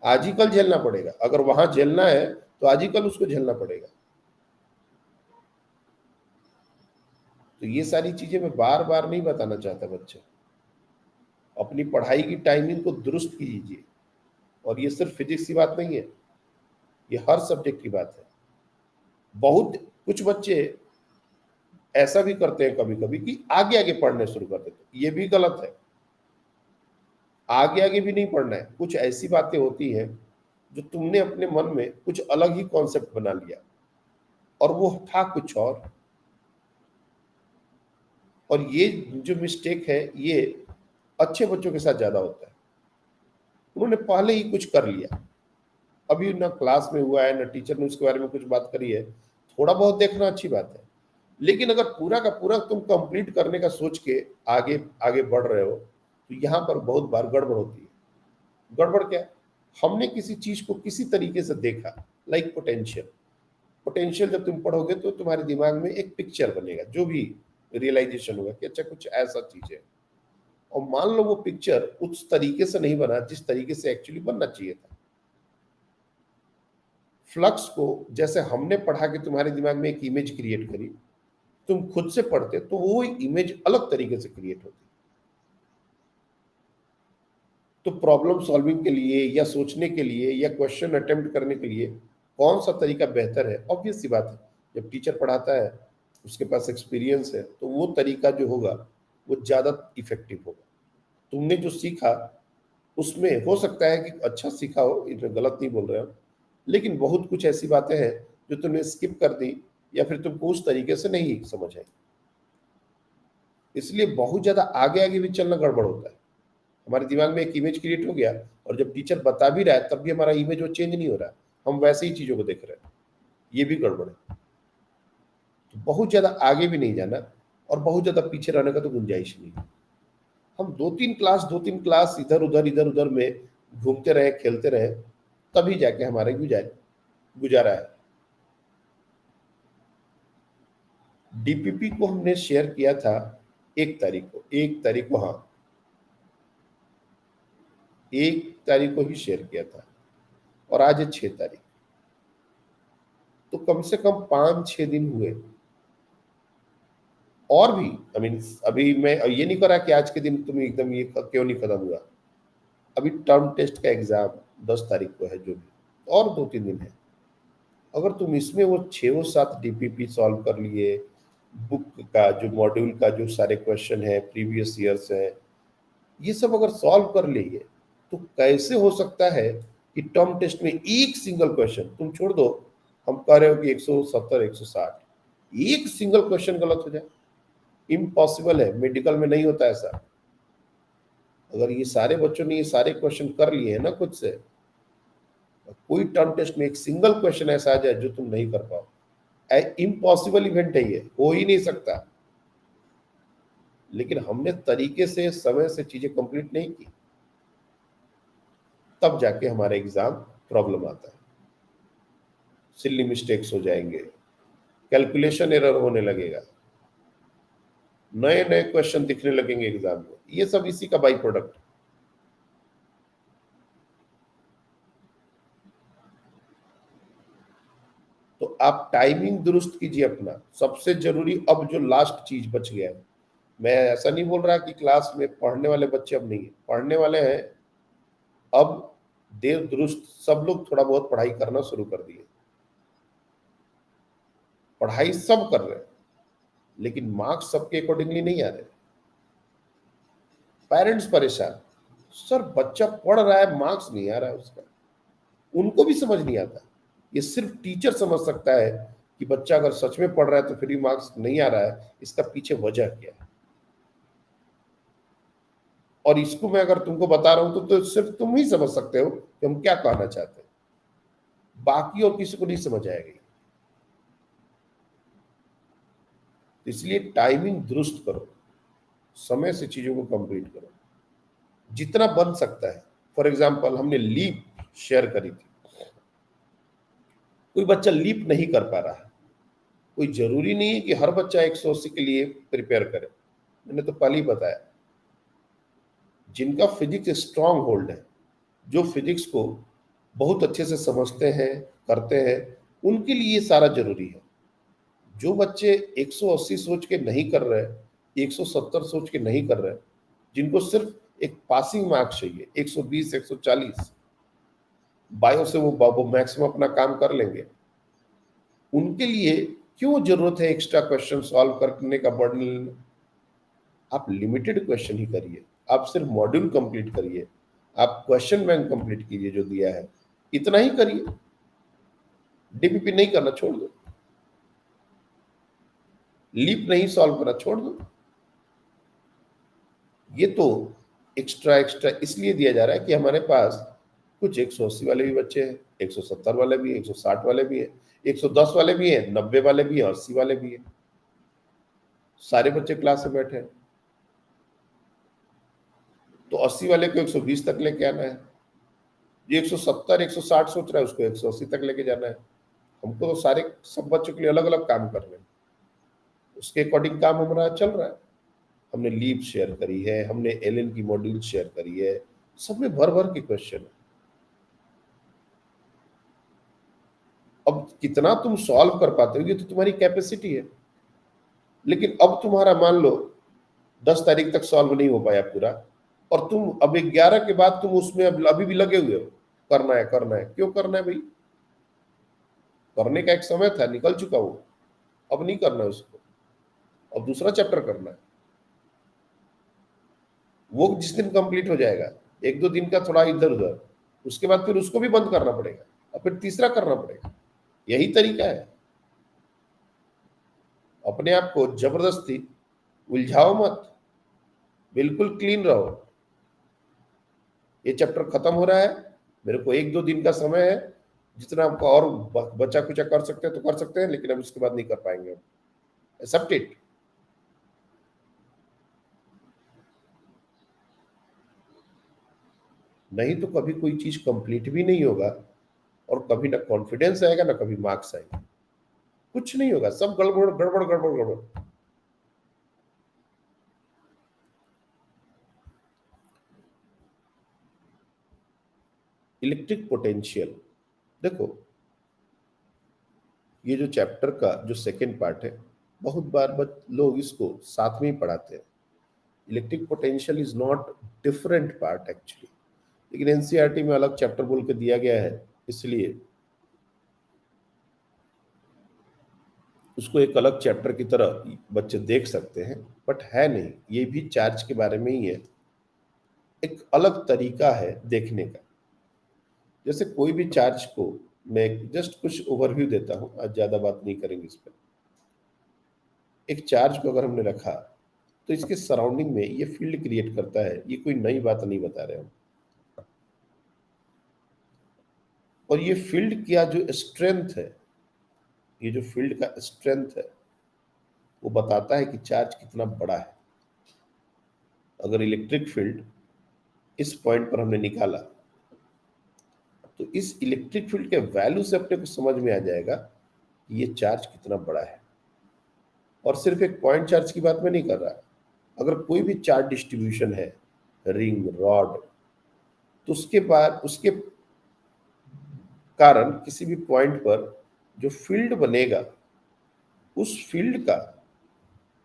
आज ही कल झेलना पड़ेगा। अगर वहां झेलना है तो आज ही कल उसको झेलना पड़ेगा। तो ये सारी चीजें मैं बार बार नहीं बताना चाहता बच्चे, अपनी पढ़ाई की टाइमिंग को दुरुस्त कीजिए। और ये सिर्फ फिजिक्स की बात नहीं है, ये हर सब्जेक्ट की बात है। बहुत कुछ बच्चे ऐसा भी करते हैं कभी कभी कि आगे आगे पढ़ने शुरू कर देते हैं, ये भी गलत है। आगे आगे भी नहीं पढ़ना है। कुछ ऐसी बातें होती हैं जो तुमने अपने मन में कुछ अलग ही कॉन्सेप्ट बना लिया और वो था कुछ और ये जो मिस्टेक है ये अच्छे बच्चों के साथ ज्यादा होता है। उन्होंने पहले ही कुछ कर लिया, अभी ना क्लास में हुआ है ना टीचर ने उसके बारे में कुछ बात करी है, थोड़ा बहुत देखना अच्छी बात है, लेकिन अगर पूरा का पूरा तुम कंप्लीट करने का सोच के आगे आगे बढ़ रहे हो तो यहाँ पर बहुत बार गड़बड़ होती है। गड़बड़ क्या? हमने किसी चीज को किसी तरीके से देखा, लाइक पोटेंशियल। पोटेंशियल जब तुम पढ़ोगे तो तुम्हारे दिमाग में एक पिक्चर बनेगा, जो भी रियलाइजेशन होगा कि अच्छा कुछ ऐसा चीज है, और मान लो वो पिक्चर उस तरीके से नहीं बना जिस तरीके से एक्चुअली बनना चाहिए था। फ्लक्स को जैसे हमने पढ़ा के तुम्हारे दिमाग में एक इमेज क्रिएट करी, तुम खुद से पढ़ते तो वो इमेज अलग तरीके से क्रिएट होती। तो प्रॉब्लम सॉल्विंग के लिए या सोचने के लिए या क्वेश्चन अटेम्प्ट करने के लिए कौन सा तरीका बेहतर है? ऑब्वियस सी बात है, जब टीचर पढ़ाता है उसके पास एक्सपीरियंस है तो वो तरीका जो होगा वो ज़्यादा इफेक्टिव होगा। तुमने जो सीखा उसमें हो सकता है कि अच्छा सीखा हो, इसमें गलत नहीं बोल रहे हो, लेकिन बहुत कुछ ऐसी बातें हैं जो तुमने स्किप कर दी या फिर तुमको उस तरीके से नहीं समझ आई। इसलिए बहुत ज्यादा आगे आगे भी चलना गड़बड़ होता है। हमारे दिमाग में एक इमेज क्रिएट हो गया और जब टीचर बता भी रहा है तब भी हमारा इमेज वो चेंज नहीं हो रहा, हम वैसे ही चीजों को देख रहे हैं। ये भी गड़बड़ है। तो बहुत ज्यादा आगे भी नहीं जाना और बहुत ज्यादा पीछे रहने का तो गुंजाइश नहीं है। हम दो तीन क्लास इधर उधर में घूमते रहे, खेलते रहे, तभी जाके हमारे गुजारा है। डीपीपी को हमने शेयर किया था 1 तारीख को, हाँ 1 तारीख को ही शेयर किया था और आज है 6 तारीख। तो कम से कम 5-6 दिन हुए। और भी आई मीन अभी मैं ये नहीं कर रहा कि आज के दिन तुम एकदम ये क्यों नहीं खत्म हुआ। अभी टर्म टेस्ट का एग्जाम 10 तारीख को है, जो भी और 2-3 दिन है। अगर तुम इसमें वो 6 और 7 डीपीपी सॉल्व कर लिए, बुक का जो मॉड्यूल का जो सारे क्वेश्चन है प्रीवियस ईयर्स है, ये सब अगर सॉल्व कर लिए तो कैसे हो सकता है कि टर्म टेस्ट में एक सिंगल क्वेश्चन, तुम छोड़ दो, हम कह रहे हो कि 170 160, एक सिंगल क्वेश्चन गलत हो जाए? इम्पॉसिबल है, मेडिकल में नहीं होता ऐसा। अगर ये सारे बच्चों ने ये सारे क्वेश्चन कर लिए हैं ना खुद से, कोई टर्म टेस्ट में एक सिंगल क्वेश्चन ऐसा आ जाए जो तुम नहीं कर पाओ, इम्पॉसिबल इवेंट है, ये हो ही नहीं सकता। लेकिन हमने तरीके से समय से चीजें कंप्लीट नहीं की, तब जाके हमारा एग्जाम प्रॉब्लम आता है। सिली मिस्टेक्स हो जाएंगे, कैलकुलेशन एरर होने लगेगा, नए नए क्वेश्चन दिखने लगेंगे एग्जाम में। ये सब इसी का बाई प्रोडक्ट। तो आप टाइमिंग दुरुस्त कीजिए अपना, सबसे जरूरी। अब जो लास्ट चीज बच गया है, मैं ऐसा नहीं बोल रहा कि क्लास में पढ़ने वाले बच्चे अब नहीं है, पढ़ने वाले हैं। अब देर दुरुस्त सब लोग थोड़ा बहुत पढ़ाई करना शुरू कर दिए, पढ़ाई सब कर रहे हैं, लेकिन मार्क्स सबके अकॉर्डिंगली नहीं आ रहे। पेरेंट्स परेशान, सर बच्चा पढ़ रहा है मार्क्स नहीं आ रहा है उसका। उनको भी समझ नहीं आता, ये सिर्फ टीचर समझ सकता है कि बच्चा अगर सच में पढ़ रहा है तो फिर भी मार्क्स नहीं आ रहा है, इसका पीछे वजह क्या है। और इसको मैं अगर तुमको बता रहा हूं तो सिर्फ तुम ही समझ सकते हो कि हम क्या कहना चाहते हैं, बाकी और किसी को नहीं समझ आएगी। इसलिए टाइमिंग दुरुस्त करो, समय से चीजों को कंप्लीट करो जितना बन सकता है। फॉर एग्जाम्पल हमने लीप शेयर करी थी, कोई बच्चा लीप नहीं कर पा रहा है, कोई जरूरी नहीं है कि हर बच्चा 180 के लिए प्रिपेयर करे। मैंने तो पहले ही बताया, जिनका फिजिक्स स्ट्रांग होल्ड है, जो फिजिक्स को बहुत अच्छे से समझते हैं, करते हैं, उनके लिए ये सारा जरूरी है। जो बच्चे 180 सोच के नहीं कर रहे, 170 सोच के नहीं कर रहे, जिनको सिर्फ एक पासिंग मार्क्स चाहिए 120 140, बायो से वो मैक्सिमम अपना काम कर लेंगे, उनके लिए क्यों जरूरत है एक्स्ट्रा क्वेश्चन सॉल्व करने का बर्डन। आप लिमिटेड क्वेश्चन ही करिए, आप सिर्फ मॉड्यूल कंप्लीट करिए, आप क्वेश्चन बैंक कंप्लीट कीजिए जो दिया है, इतना ही करिए। डीपीपी नहीं करना छोड़ दो, लीप नहीं सॉल्व करना छोड़ दो। ये तो एक्स्ट्रा एक्स्ट्रा इसलिए दिया जा रहा है कि हमारे पास कुछ 180 वाले भी बच्चे हैं, 170 वाले भी हैं, 160 वाले भी हैं, 110 वाले भी हैं, 90 वाले भी हैं, 80 वाले भी हैं, सारे बच्चे क्लास में बैठे हैं। तो 80 वाले को 120 तक लेके आना है, ये 170 160 सोच रहा है उसको 180 तक लेके जाना है। हमको तो सारे सब बच्चों के लिए अलग अलग काम करने हैं, उसके अकॉर्डिंग काम हमारा चल रहा है। हमने लीप शेयर करी है, हमने एलएन की मॉड्यूल शेयर करी है, सब में भर भर के क्वेश्चन है। अब कितना तुम सॉल्व कर पाते हो ये तो तुम्हारी कैपेसिटी है, लेकिन अब तुम्हारा मान लो 10 तारीख तक सॉल्व नहीं हो पाया पूरा, और तुम अब 11 के बाद तुम उसमें अब अभी भी लगे हुए हो, करना है करना है। क्यों करना है भाई? करने का एक समय था, निकल चुका वो, अब नहीं करना है उसको, अब दूसरा चैप्टर करना है। वो जिस दिन कंप्लीट हो जाएगा, एक दो दिन का थोड़ा इधर उधर, उसके बाद फिर उसको भी बंद करना पड़ेगा और फिर तीसरा करना पड़ेगा। यही तरीका है। अपने आप को जबरदस्ती उलझाओ मत, बिल्कुल क्लीन रहो। ये चैप्टर खत्म हो रहा है, मेरे को एक दो दिन का समय है, जितना आपको और बचा कुचा कर सकते हैं तो कर सकते हैं, लेकिन अब उसके बाद नहीं कर पाएंगे। Accept it. नहीं तो कभी कोई चीज कंप्लीट भी नहीं होगा, और कभी ना कॉन्फिडेंस आएगा ना कभी मार्क्स आएगा, कुछ नहीं होगा, सब गड़बड़ गड़बड़ गड़बड़ गड़बड़। इलेक्ट्रिक पोटेंशियल, देखो, ये जो चैप्टर का जो सेकेंड पार्ट है, बहुत बार लोग इसको साथ में ही पढ़ाते हैं। Electric potential is not different part actually, लेकिन एनसीईआरटी में अलग चैप्टर बोल के दिया गया है, इसलिए उसको एक अलग चैप्टर की तरह बच्चे देख सकते हैं, बट है नहीं, ये भी चार्ज के बारे में ही है। एक अलग तरीका है देखने का। जैसे कोई भी चार्ज को, मैं जस्ट कुछ ओवरव्यू देता हूं, आज ज्यादा बात नहीं करेंगे इस पर। एक चार्ज को अगर हमने रखा, तो इसके सराउंडिंग में ये फील्ड क्रिएट करता है, ये कोई नई बात नहीं बता रहे हम। और ये फील्ड का जो स्ट्रेंथ है, ये जो फील्ड का स्ट्रेंथ है, वो बताता है कि चार्ज कितना बड़ा है। अगर इलेक्ट्रिक फील्ड इस पॉइंट पर हमने निकाला, तो इस इलेक्ट्रिक फील्ड के वैल्यू से अपने को समझ में आ जाएगा कि ये चार्ज कितना बड़ा है। और सिर्फ एक पॉइंट चार्ज की बात मैं नहीं कर रहा, अगर कोई भी चार्ज डिस्ट्रीब्यूशन है, रिंग, रॉड, तो उसके बाद उसके कारण किसी भी पॉइंट पर जो फील्ड बनेगा, उस फील्ड का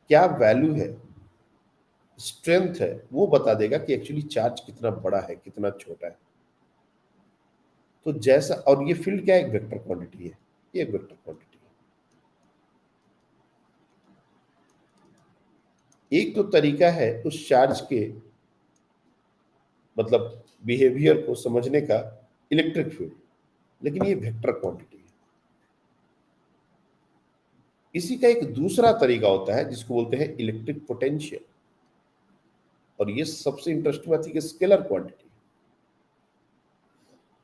क्या वैल्यू है, स्ट्रेंथ है, वो बता देगा कि एक्चुअली चार्ज कितना बड़ा है कितना छोटा है। तो जैसा, और ये फील्ड क्या है, एक वेक्टर क्वांटिटी है, ये एक वेक्टर क्वांटिटी है। एक तो तरीका है उस चार्ज के मतलब बिहेवियर को समझने का, इलेक्ट्रिक फील्ड, लेकिन ये वेक्टर क्वांटिटी है। इसी का एक दूसरा तरीका होता है जिसको बोलते हैं इलेक्ट्रिक पोटेंशियल, और ये सबसे इंटरेस्टिंग बात है कि स्केलर क्वांटिटी।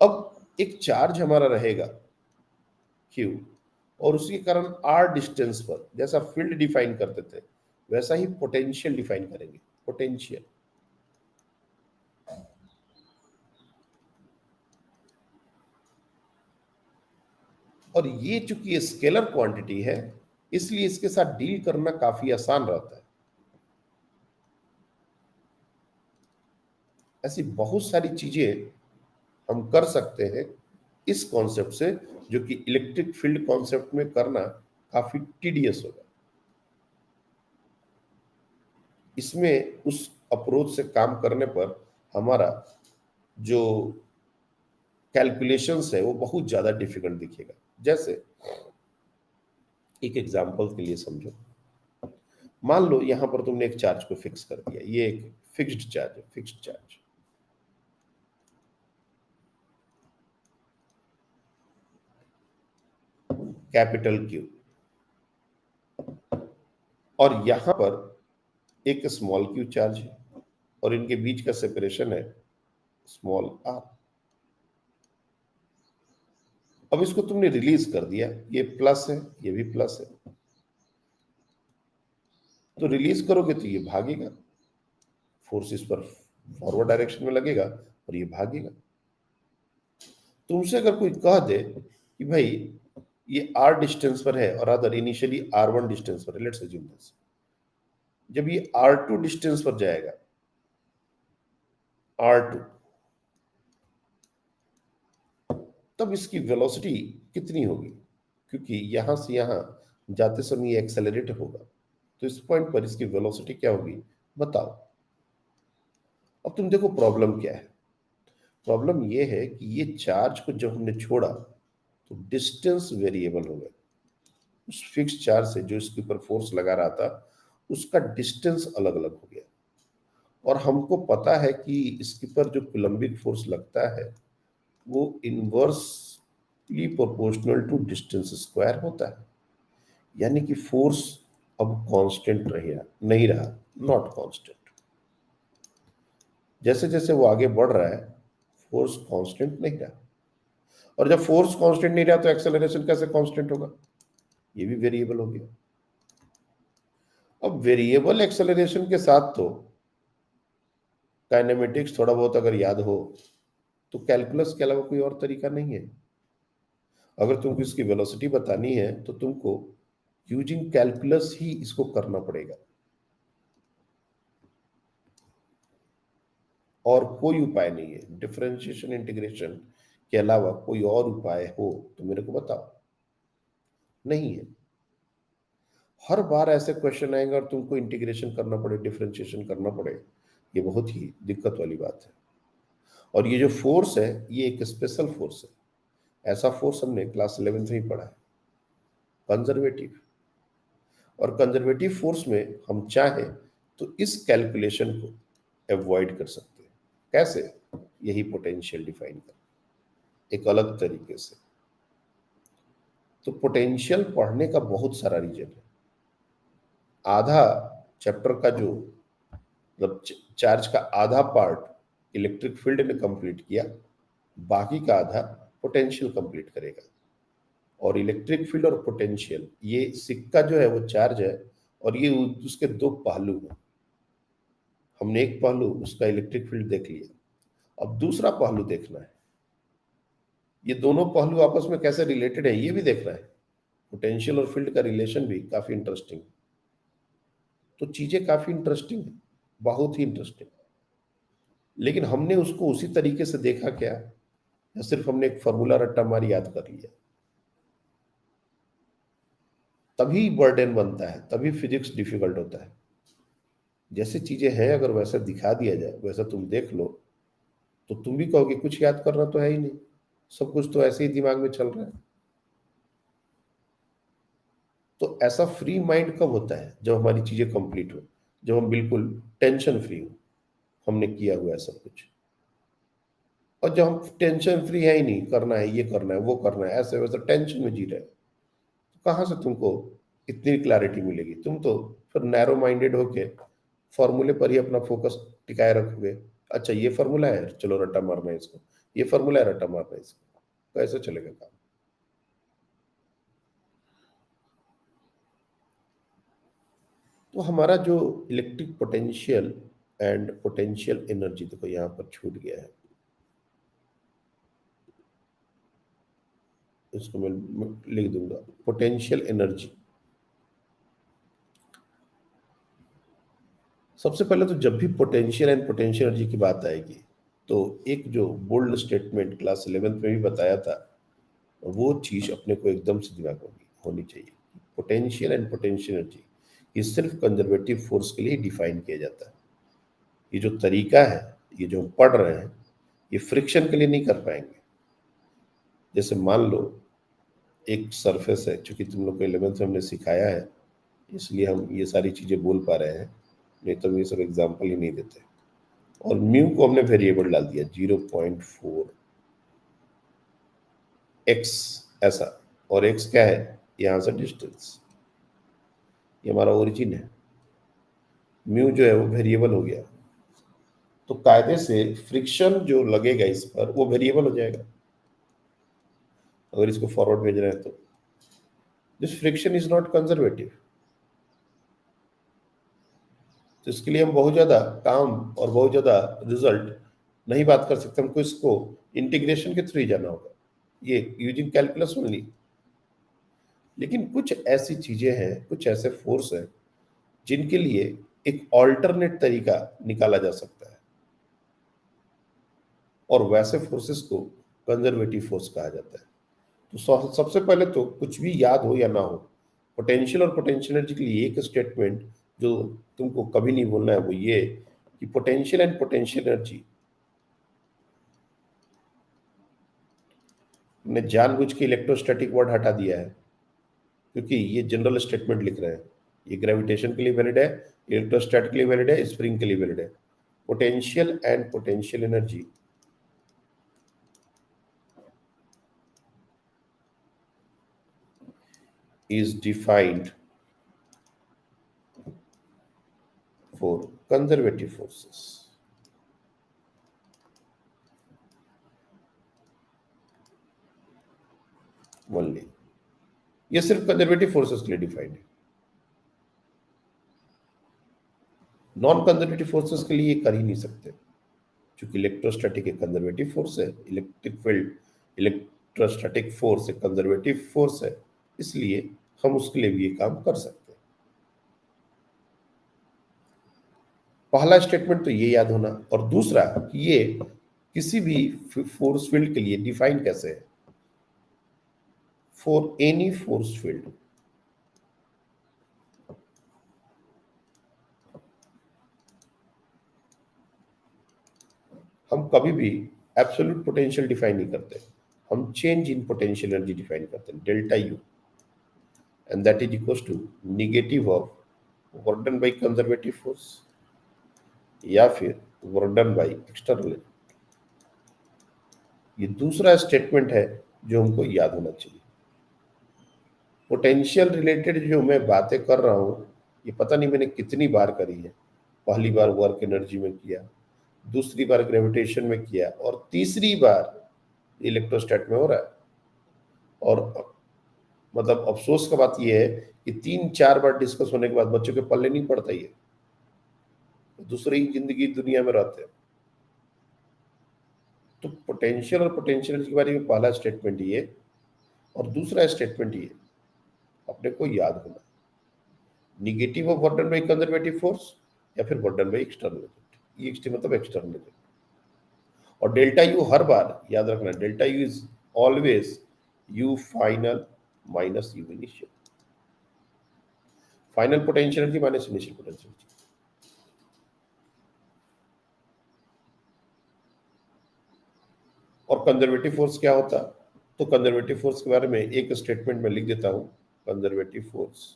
अब एक चार्ज हमारा रहेगा क्यू, और उसके कारण आर डिस्टेंस पर जैसा फील्ड डिफाइन करते थे, वैसा ही पोटेंशियल डिफाइन करेंगे, पोटेंशियल। और ये चूंकि स्केलर क्वांटिटी है, इसलिए इसके साथ डील करना काफी आसान रहता है। ऐसी बहुत सारी चीजें हम कर सकते हैं इस कॉन्सेप्ट से, जो कि इलेक्ट्रिक फील्ड कॉन्सेप्ट में करना काफी टीडियस होगा। इसमें उस अप्रोच से काम करने पर हमारा जो कैलकुलेशंस है वो बहुत ज्यादा डिफिकल्ट दिखेगा। जैसे एक एग्जांपल के लिए समझो, मान लो यहां पर तुमने एक चार्ज को फिक्स कर दिया, ये एक फिक्स्ड चार्ज है, फिक्स्ड चार्ज। कैपिटल क्यू, और यहां पर एक स्मॉल क्यू चार्ज है, और इनके बीच का सेपरेशन है स्मॉल आर। अब इसको तुमने रिलीज कर दिया, ये प्लस है, ये भी प्लस है, तो रिलीज करोगे तो ये भागेगा, फोर्स इस पर फॉरवर्ड डायरेक्शन में लगेगा और ये भागेगा। तुमसे अगर कोई कह दे कि भाई ये आर डिस्टेंस पर है और other initially R one distance पर है, लेट्स अज्यूम दिस, जब ये आर टू डिस्टेंस पर जाएगा, आर टू, तब इसकी वेलोसिटी कितनी होगी, क्योंकि यहां से यहां जाते समय ये एक्सेलरेट होगा, तो इस पॉइंट पर इसकी वेलोसिटी क्या होगी, बताओ। अब तुम देखो प्रॉब्लम क्या है। प्रॉब्लम ये है कि ये चार्ज को जब हमने छोड़ा, तो डिस्टेंस वेरिएबल हो गया। उस फिक्स चार्ज से जो इसके ऊपर फोर्स लगा रहा था, उसका डिस्टेंस अलग अलग हो गया। और हमको पता है कि इसके पर जो कूलम्बिक फोर्स लगता है वो inversely proportional to distance square होता है। यानी कि फोर्स अब कांस्टेंट रहा नहीं रहा, नॉट कांस्टेंट। जैसे जैसे वो आगे बढ़ रहा है फोर्स कांस्टेंट नहीं रहा, और जब फोर्स कांस्टेंट नहीं रहा तो एक्सेलरेशन कैसे कांस्टेंट होगा? ये भी वेरिएबल हो गया। अब वेरिएबल एक्सेलरेशन के साथ तो काइनेमेटिक्स थोड़ा बहुत अगर याद हो तो कैलकुलस के अलावा कोई और तरीका नहीं है। अगर तुमको इसकी वेलोसिटी बतानी है तो तुमको यूजिंग कैलकुलस ही इसको करना पड़ेगा, और कोई उपाय नहीं है। डिफरेंशिएशन इंटीग्रेशन के अलावा कोई और उपाय हो तो मेरे को बताओ। नहीं है। हर बार ऐसे क्वेश्चन आएंगे और तुमको इंटीग्रेशन करना पड़े, डिफरेंशिएशन करना पड़े, ये बहुत ही दिक्कत वाली बात है। और ये जो फोर्स है ये एक स्पेशल फोर्स है। ऐसा फोर्स हमने क्लास 11th में ही पढ़ा है, कंजर्वेटिव। और कंजर्वेटिव फोर्स में हम चाहें तो इस कैलकुलेशन को अवॉइड कर सकते हैं। कैसे? यही पोटेंशियल डिफाइन कर एक अलग तरीके से। तो पोटेंशियल पढ़ने का बहुत सारा रीजन है। आधा चैप्टर का जो मतलब चार्ज का आधा पार्ट इलेक्ट्रिक फील्ड ने कंप्लीट किया, बाकी का आधा पोटेंशियल कंप्लीट करेगा। और इलेक्ट्रिक फील्ड और पोटेंशियल ये सिक्का जो है वो चार्ज है, और ये उसके दो पहलू हैं। हमने एक पहलू उसका इलेक्ट्रिक फील्ड देख लिया, अब दूसरा पहलू देखना है। ये दोनों पहलू आपस में कैसे रिलेटेड है ये भी देखना है। पोटेंशियल और फील्ड का रिलेशन भी काफी इंटरेस्टिंग है। तो चीजें काफी इंटरेस्टिंग है, बहुत ही इंटरेस्टिंग। लेकिन हमने उसको उसी तरीके से देखा क्या, या सिर्फ हमने एक फॉर्मूला रट्टा मार याद कर लिया? तभी बर्डन बनता है, तभी फिजिक्स डिफिकल्ट होता है। जैसे चीजें हैं अगर वैसा दिखा दिया जाए, वैसा तुम देख लो, तो तुम भी कहोगे कुछ याद करना तो है ही नहीं, सब कुछ तो ऐसे ही दिमाग में चल रहा है। तो ऐसा फ्री माइंड कब होता है? जब हमारी चीजें कंप्लीट हो, जब हम बिल्कुल टेंशन फ्री हो, हमने किया हुआ है सब कुछ। और जब हम टेंशन फ्री है ही नहीं, करना है ये करना है वो करना है, ऐसे वैसे टेंशन में जी रहे हैं, तो कहाँ से तुमको इतनी क्लैरिटी मिलेगी? तुम तो फिर नैरो माइंडेड होके फॉर्मूले पर ही अपना फोकस टिकाए रखोगे। अच्छा ये फॉर्मूला है, चलो रट्टा मारना है इसको, ये फॉर्मूला है, रट्टा मारना है इसको। कैसे चलेगा काम? तो हमारा जो electric potential and potential energy, देखो यहाँ पर छूट गया है, इसको मैं लिख दूंगा पोटेंशियल एनर्जी। सबसे पहले तो जब भी पोटेंशियल एंड पोटेंशियल एनर्जी की बात आएगी तो एक जो बोल्ड स्टेटमेंट क्लास 11th में भी बताया था, वो चीज अपने को एकदम से दिमाग में होनी चाहिए। पोटेंशियल एंड पोटेंशियल एनर्जी ये सिर्फ कंजर्वेटिव फोर्स के लिए डिफाइन किया जाता है। ये जो तरीका है, ये जो हम पढ़ रहे हैं, ये फ्रिक्शन के लिए नहीं कर पाएंगे। जैसे मान लो एक सरफेस है, चूंकि तुम लोग को 11th में हमने सिखाया है इसलिए हम ये सारी चीजें बोल पा रहे हैं, नहीं तो हम ये सब एग्जाम्पल ही नहीं देते। और म्यू को हमने वेरिएबल डाल दिया 0.4 एक्स ऐसा, और एक्स क्या है? यहां से डिस्टेंस, ये हमारा ओरिजिन है। म्यू जो है वो वेरिएबल हो गया, तो कायदे से फ्रिक्शन जो लगेगा इस पर वो वेरिएबल हो जाएगा। अगर इसको फॉरवर्ड भेज रहे हैं तो this friction is not conservative. तो इसके लिए हम बहुत ज्यादा काम और बहुत ज्यादा रिजल्ट नहीं बात कर सकते, हमको इसको इंटीग्रेशन के थ्रू ही जाना होगा, ये यूजिंग कैलकुलस ओनली। लेकिन कुछ ऐसी चीजें हैं, कुछ ऐसे फोर्स हैं जिनके लिए एक ऑल्टरनेट तरीका निकाला जा सकता है, और वैसे फोर्सेस को कंजर्वेटिव फोर्स कहा जाता है। तो सबसे पहले तो कुछ भी याद हो या ना हो, पोटेंशियल और पोटेंशियल एनर्जी के लिए एक स्टेटमेंट जो तुमको कभी नहीं बोलना है वो ये कि पोटेंशियल एंड पोटेंशियल एनर्जी, हमने जानबूझ के इलेक्ट्रोस्टैटिक वर्ड हटा दिया है क्योंकि ये जनरल स्टेटमेंट लिख रहे हैं। ये ग्रेविटेशन के लिए वैलिड है, इलेक्ट्रोस्टैटिक के लिए वैलिड है, स्प्रिंग के लिए वैलिड है। potential and potential energy is defined for conservative forces. Only ये सिर्फ कंजर्वेटिव फोर्सेस के लिए डिफाइंड है, नॉन कंजर्वेटिव फोर्सेस के लिए ये कर ही नहीं सकते, क्योंकि इलेक्ट्रोस्टैटिक एक कंजर्वेटिव फोर्स है, इलेक्ट्रिक फील्ड इलेक्ट्रोस्टैटिक फोर्स एक कंजर्वेटिव फोर्स है, इसलिए हम उसके लिए भी ये काम कर सकते हैं। पहला स्टेटमेंट तो ये याद होना, और दूसरा कि ये किसी भी फोर्स फील्ड के लिए डिफाइन कैसे है, फॉर एनी फोर्स फील्ड हम कभी भी एब्सोल्यूट पोटेंशियल डिफाइन नहीं करते, हम change in potential energy define करते हैं, delta U, and that is equal to negative of work done by conservative force या फिर वर्क डन बाय एक्सटर्नल। ये दूसरा स्टेटमेंट है जो हमको याद होना चाहिए। पोटेंशियल रिलेटेड जो मैं बातें कर रहा हूँ, ये पता नहीं मैंने कितनी बार करी है। पहली बार वर्क एनर्जी में किया, दूसरी बार ग्रेविटेशन में किया, और तीसरी बार इलेक्ट्रोस्टैट में हो रहा है। और मतलब अफसोस का बात यह है कि 3-4 बार डिस्कस होने के बाद बच्चों के पल्ले नहीं पड़ता, ये दूसरी जिंदगी दुनिया में रहते हैं। तो पोटेंशियल और पोटेंशियल के बारे में पहला स्टेटमेंट ये, और दूसरा स्टेटमेंट ये अपने को याद होना, negative of work done by conservative force या फिर work done by external agent, ये मतलब एक्सटर्नल एजेंट। और डेल्टा यू हर बार याद रखना, delta U is always you final minus you initial, final potential energy minus initial potential energy. और conservative force क्या होता, तो कंजर्वेटिव फोर्स के बारे में एक स्टेटमेंट में लिख देता हूं, conservative force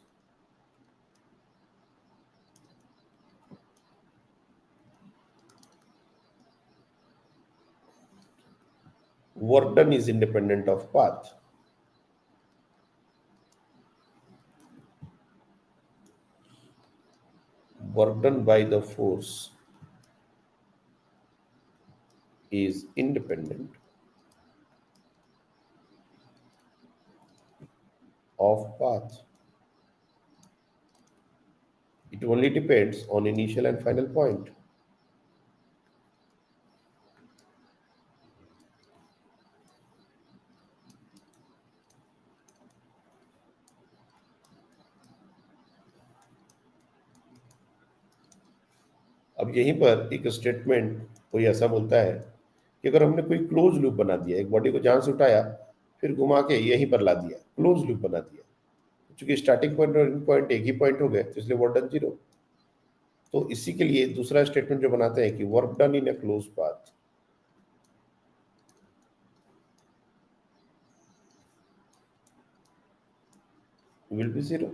work done is independent of path. Work done by the force is independent of path. It only depends on initial and final point. अब यहीं पर एक स्टेटमेंट कोई ऐसा बोलता है कि अगर हमने कोई क्लोज लूप बना दिया, एक बॉडी को जहां से उठाया फिर घुमा के यहीं पर ला दिया, क्लोज लूप बना दिया, क्योंकि स्टार्टिंग पॉइंट और एंड पॉइंट एक ही पॉइंट हो गए, तो इसलिए वर्क डन 0। तो इसी के लिए दूसरा स्टेटमेंट जो बनाते हैं कि work done in A close path will be 0।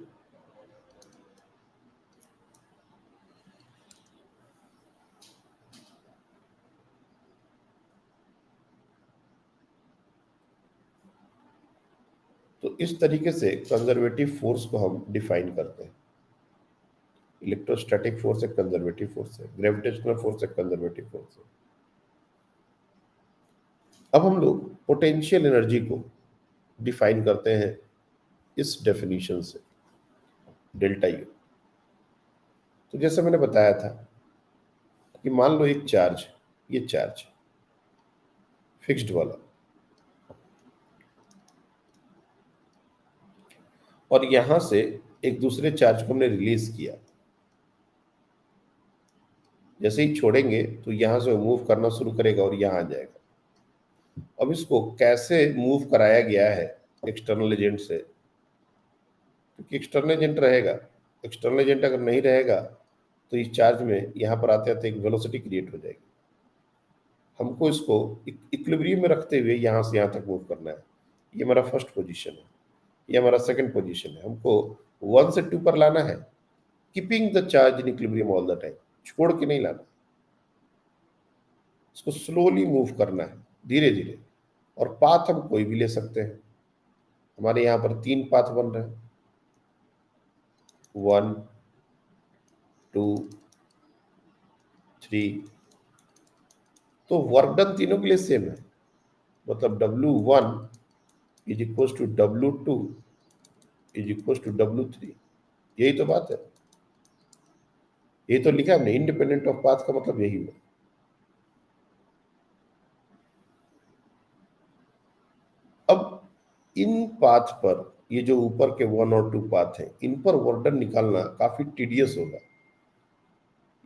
तो इस तरीके से कंजर्वेटिव फोर्स को हम डिफाइन करते हैं। इलेक्ट्रोस्टैटिक फोर्स एक कंजर्वेटिव फोर्स है, ग्रेविटेशनल फोर्स एक कंजर्वेटिव फोर्स है। अब हम लोग पोटेंशियल एनर्जी को डिफाइन करते हैं इस डेफिनेशन से, डेल्टा यू। तो जैसे मैंने बताया था कि मान लो एक चार्ज, ये चार्ज फिक्स्ड वाला, और यहां से एक दूसरे चार्ज को हमने रिलीज किया, जैसे ही छोड़ेंगे तो यहां से मूव करना शुरू करेगा और यहां आ जाएगा। अब इसको कैसे मूव कराया गया है एक्सटर्नल एजेंट से, क्योंकि एक्सटर्नल एजेंट रहेगा, एक्सटर्नल एजेंट अगर नहीं रहेगा तो इस चार्ज में यहाँ पर आते आते एक वेलोसिटी क्रिएट हो जाएगी। हमको इसको इक्विलिब्रियम में रखते हुए यहाँ से यहाँ तक मूव करना है। ये हमारा फर्स्ट पोजीशन है, ये हमारा सेकंड पोजीशन है। हमको 1 से 2 पर लाना है, keeping the charge in equilibrium all the time, छोड़ के नहीं लाना। इसको स्लोली मूव करना है, धीरे धीरे। और पाथ हम कोई भी ले सकते हैं। हमारे यहाँ पर 3 पाथ बन रहे हैं, 1 2 3। तो वर्क डन तीनों के लिए सेम है, मतलब W1 is equal to W2 is equal to W3। यही तो बात है, यही तो लिखा है हमने, इंडिपेंडेंट ऑफ पाथ का मतलब यही है। अब इन पाथ पर, ये जो ऊपर के 1 और 2 पाथ हैं, इन पर वर्क डन निकालना काफी टीडियस होगा,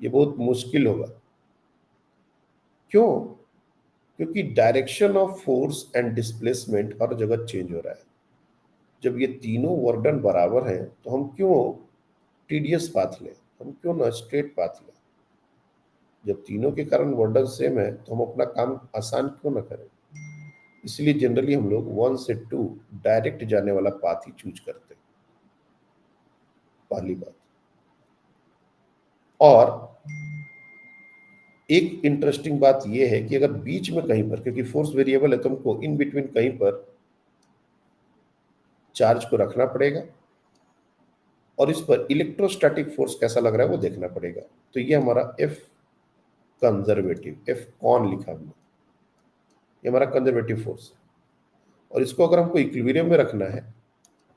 ये बहुत मुश्किल होगा। क्यों? क्योंकि direction of force and displacement हर जगह चेंज हो रहा है। जब ये तीनों वर्क डन बराबर हैं तो हम क्यों टीडियस पाथ लें, हम क्यों ना स्ट्रेट पाथ लें? जब तीनों के कारण वर्क डन सेम है तो हम अपना काम आसान क्यों ना करें? इसलिए जनरली हम लोग 1 से 2 डायरेक्ट जाने वाला पाथ ही चूज करते हैं, पहली बात। और एक इंटरेस्टिंग बात यह है कि अगर बीच में कहीं पर, क्योंकि फोर्स वेरिएबल है, तुमको इन बिटवीन कहीं पर चार्ज को रखना पड़ेगा और इस पर इलेक्ट्रोस्टैटिक फोर्स कैसा लग रहा है वो देखना पड़ेगा। तो ये हमारा एफ कंजर्वेटिव, एफ कॉन लिखा हमने, ये हमारा कंजर्वेटिव फोर्स है। और इसको अगर हमको इक्विलिब्रियम में रखना है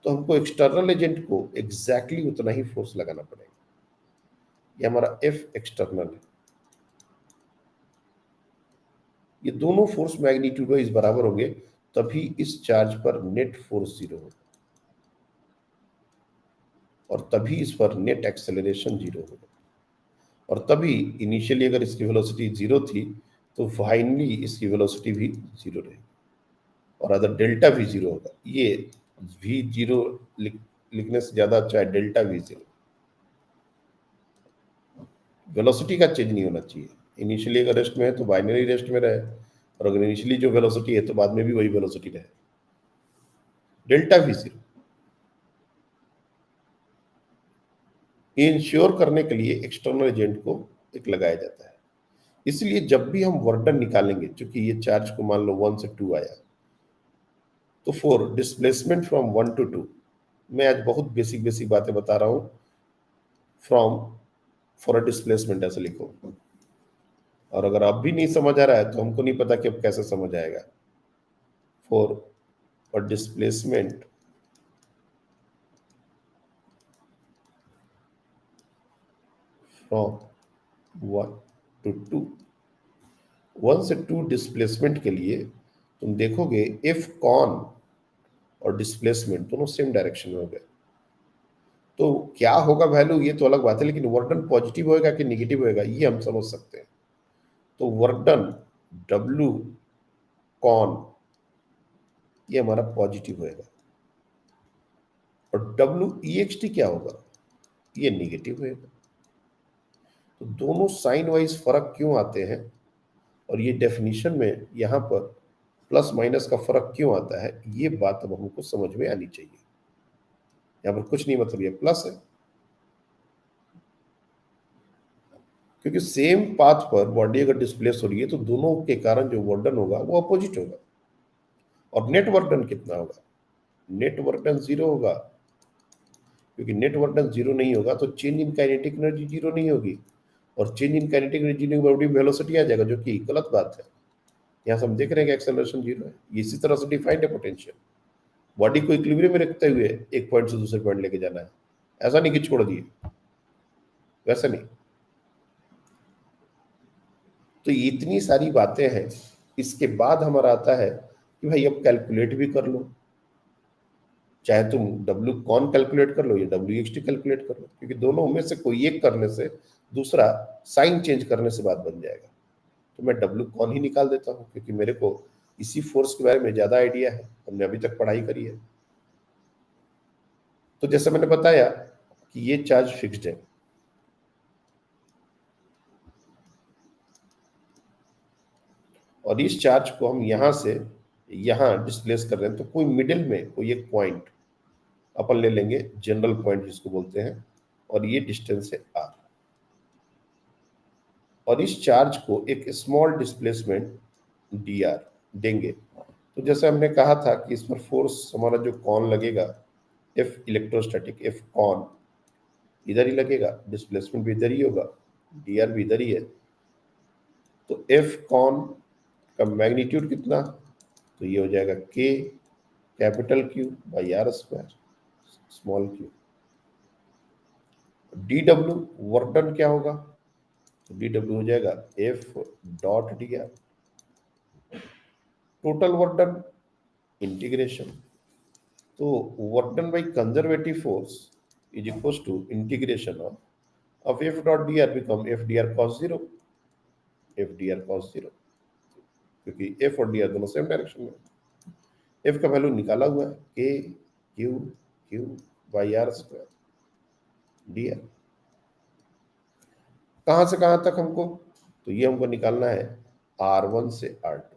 तो हमको एक्सटर्नल एजेंट को एग्जैक्टली उतना ही फोर्स लगाना पड़ेगा। ये हमारा एफ एक्सटर्नल है। ये दोनों फोर्स मैग्नीट्यूड वाइज बराबर होंगे, तभी इस चार्ज पर नेट फोर्स 0 होगा और तभी इस पर नेट एक्सेलरेशन 0 होगा। और तभी इनिशियली अगर इसकी वेलोसिटी 0 थी तो फाइनली इसकी वेलोसिटी भी 0 रहेगी, और अगर डेल्टा भी 0 होगा। ये V0 लिखने से ज्यादा अच्छा है डेल्टा V0। वेलोसिटी का चेंज नहीं होना चाहिए। इनिशियली अगर रेस्ट में है तो बाइनरी रेस्ट में रहे, और अगर इनिशियली जो वेलोसिटी है तो बाद में भी वही वेलोसिटी रहे, डेल्टा V0। इंश्योर करने के लिए एक्सटर्नल एजेंट को एक लगाया जाता है। इसलिए जब भी हम वर्क डन निकालेंगे, चूंकि ये चार्ज को मान लो 1 से 2 आया, तो फॉर डिस्प्लेसमेंट फ्रॉम 1 to 2, मैं आज बहुत बेसिक बेसिक बातें बता रहा हूं। फ्रॉम फॉर अ डिस्प्लेसमेंट ऐसे लिखो, और अगर अब भी नहीं समझ आ रहा है तो हमको नहीं पता कि अब कैसे समझ आएगा। For a displacement from 1 to 2, 1 से 2 डिस्प्लेसमेंट के लिए तुम देखोगे एफ कॉन और डिस्प्लेसमेंट दोनों सेम डायरेक्शन में हो गए। तो क्या होगा वैल्यू ये तो अलग बात है, लेकिन वर्क डन पॉजिटिव होएगा कि निगेटिव होएगा ये हम समझ सकते हैं। तो वर्क डन W कॉन ये हमारा पॉजिटिव होएगा, और WEXT क्या होगा, ये निगेटिव होएगा। तो दोनों साइन वाइज फर्क क्यों आते हैं, और ये डेफिनेशन में यहाँ पर प्लस माइनस का फर्क क्यों आता है, ये बात अब हमको समझ में आनी चाहिए। यहाँ पर कुछ नहीं, मतलब ये प्लस है क्योंकि सेम पाथ पर बॉडी अगर डिस्प्लेस हो रही है तो दोनों के कारण जो वर्क डन होगा वो अपोजिट होगा। और नेट वर्क डन कितना होगा, नेट वर्क डन 0 होगा, क्योंकि नेट वर्क डन 0 नहीं होगा तो चेंज इन काइनेटिक एनर्जी 0 नहीं होगी, और चेंज इन काइनेटिक एनर्जी में बॉडी वेलोसिटी आ जाएगा, जो कि गलत बात है। यहाँ से हम देख रहे हैं कि एक्सेलरेशन 0 है, इसी तरह से डिफाइंड है पोटेंशियल। बॉडी को इक्विलिब्रियम में रखते हुए एक पॉइंट से दूसरे पॉइंट लेके जाना है, ऐसा नहीं कि छोड़ दिए, वैसा नहीं। तो ये इतनी सारी बातें हैं। इसके बाद हमारा आता है कि भाई अब कैलकुलेट भी कर लो, चाहे तुम W कॉन कैलकुलेट कर लो या WXT कैलकुलेट कर लो, क्योंकि दोनों में से कोई एक करने से दूसरा साइन चेंज करने से बात बन जाएगा। तो मैं W कॉन ही निकाल देता हूँ, क्योंकि मेरे को इसी फोर्स के बारे में ज्यादा आइडिया है, हमने अभी तक पढ़ाई करी है। तो जैसे मैंने बताया कि ये चार्ज फिक्स्ड है, और इस चार्ज को हम यहां से यहां डिस्प्लेस कर रहे हैं, तो कोई मिडिल में कोई एक पॉइंट अपन ले लेंगे, जनरल पॉइंट जिसको बोलते हैं, और ये डिस्टेंस है r। और इस चार्ज को एक स्मॉल डिस्प्लेसमेंट डी आर देंगे। तो जैसे हमने कहा था कि इस पर फोर्स हमारा जो कॉन लगेगा, एफ इलेक्ट्रोस्टैटिक, एफ कॉन इधर ही लगेगा, डिस्प्लेसमेंट भी इधर ही होगा, डी आर भी इधर ही है। तो एफ कॉन का मैग्नीट्यूड कितना, तो ये हो जाएगा के capital Q by R square small Q. D W work done क्या होगा, तो डी डब्ल्यू हो जाएगा F dot D R total work done integration. तो work done by conservative force is equal to integration of F dot D R become F D R cos zero, F D R cos zero, क्योंकि F और D R दोनों same direction में। F का value निकाला हुआ है K Q Q by R square D R. कहां से कहां तक हमको, तो ये हमको निकालना है R1 से R2,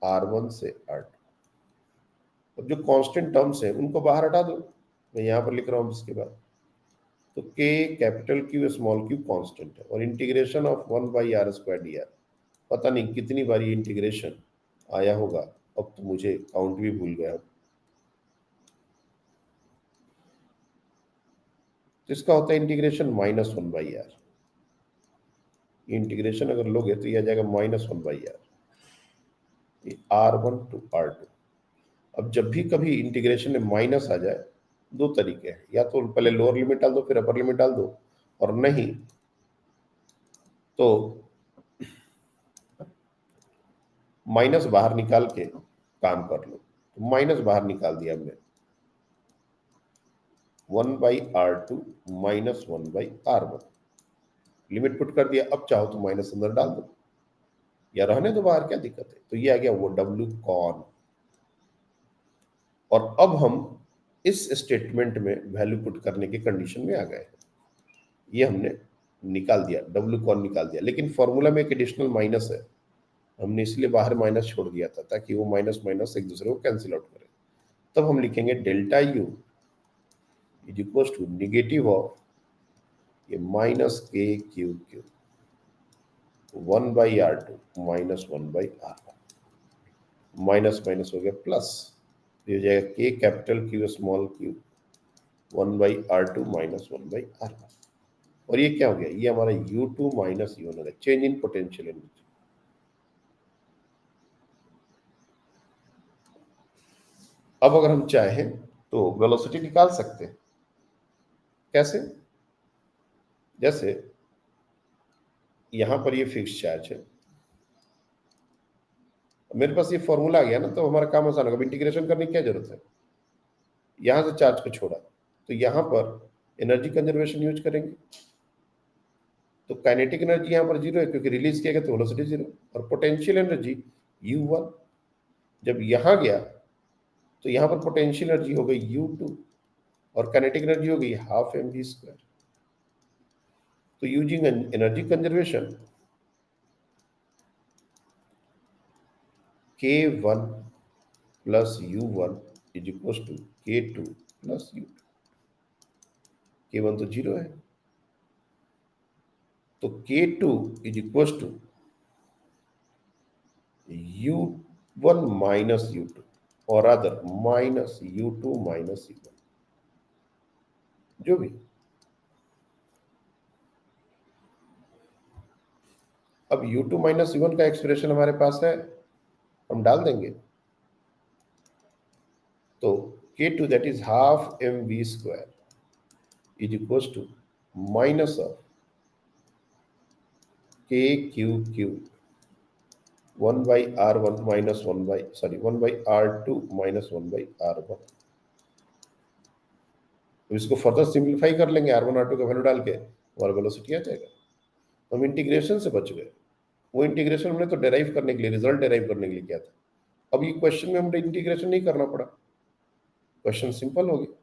R1 से R2। अब जो कांस्टेंट टर्म्स हैं उनको बाहर हटा दो, मैं यहां पर लिख रहा हूं इसके बाद। तो K capital Q small Q constant है, और integration of 1 by R square D R, पता नहीं कितनी बार ये इंटीग्रेशन आया होगा, अब तो मुझे काउंट भी भूल गया। तो इसका होता है इंटीग्रेशन -1 बाई आर। इंटीग्रेशन अगर लोगे तो ये आ जाएगा -1 by are, R1 to R2। अब जब भी कभी इंटीग्रेशन में माइनस आ जाए, दो तरीके हैं, या तो पहले लोअर लिमिट डाल दो फिर अपर लिमिट डाल दो, और नहीं तो माइनस बाहर निकाल के काम कर लो। तो माइनस बाहर निकाल दिया हमने, 1/R2 -1/R1, लिमिट पुट कर दिया। अब चाहो तो माइनस अंदर डाल दो या रहने दो बाहर, क्या दिक्कत है। तो ये आ गया वो डब्ल्यू कॉन। और अब हम इस स्टेटमेंट में वैल्यू पुट करने की कंडीशन में आ गए। ये हमने निकाल दिया, डब्ल्यू कॉन निकाल दिया, लेकिन फॉर्मूला में एक एडिशनल माइनस है, हमने इसलिए बाहर माइनस छोड़ दिया था ताकि वो माइनस माइनस एक दूसरे को कैंसिल आउट करे। तब हम लिखेंगे delta U is equal to negative of ये minus K Q Q 1/R2 -1/R1, minus minus हो गया प्लस, ये हो जाएगा के capital Q small Q 1/R2 -1/R1। और ये क्या हो गया, ये हमारा U2 माइनस U1 हो गया, चेंज इन पोटेंशियल एनर्जी। अब अगर हम चाहें तो वेलोसिटी निकाल सकते हैं। कैसे, जैसे यहां पर ये फिक्स चार्ज है, मेरे पास ये फॉर्मूला आ गया ना, तो हमारा काम आसान होगा। इंटीग्रेशन करने की क्या जरूरत है, यहां से चार्ज को छोड़ा तो यहां पर एनर्जी कंजर्वेशन यूज करेंगे। तो काइनेटिक एनर्जी यहां पर जीरो है क्योंकि रिलीज किया गया, तो वेलोसिटी जीरो। और पोटेंशियल एनर्जी U1 जब यहां गया तो यहां पर पोटेंशियल एनर्जी हो गई U2 और काइनेटिक एनर्जी हो गई हाफ mv²। तो using energy conservation K1 plus U1 is equal to K2 plus U2। K1 तो जीरो है, तो K2 is equal to U1 minus U2, और other minus U2 minus U1, जो भी। अब U2 माइनस U1 का expression हमारे पास है, हम डाल देंगे। तो K2 that is half mv² is equal to minus of KQQ 1/R1 minus 1/R2 minus 1/R1। तो इसको फर्दर सिंप्लीफाई कर लेंगे, R1 R2 का वैल्यू डाल के हमारा वेलोसिटी आ जाएगा। तो हम इंटीग्रेशन से बच गए। वो इंटीग्रेशन हमने तो डेराइव करने के लिए, रिजल्ट डेराइव करने के लिए किया था। अब ये क्वेश्चन में हमने इंटीग्रेशन नहीं करना पड़ा, क्वेश्चन सिंपल हो गया।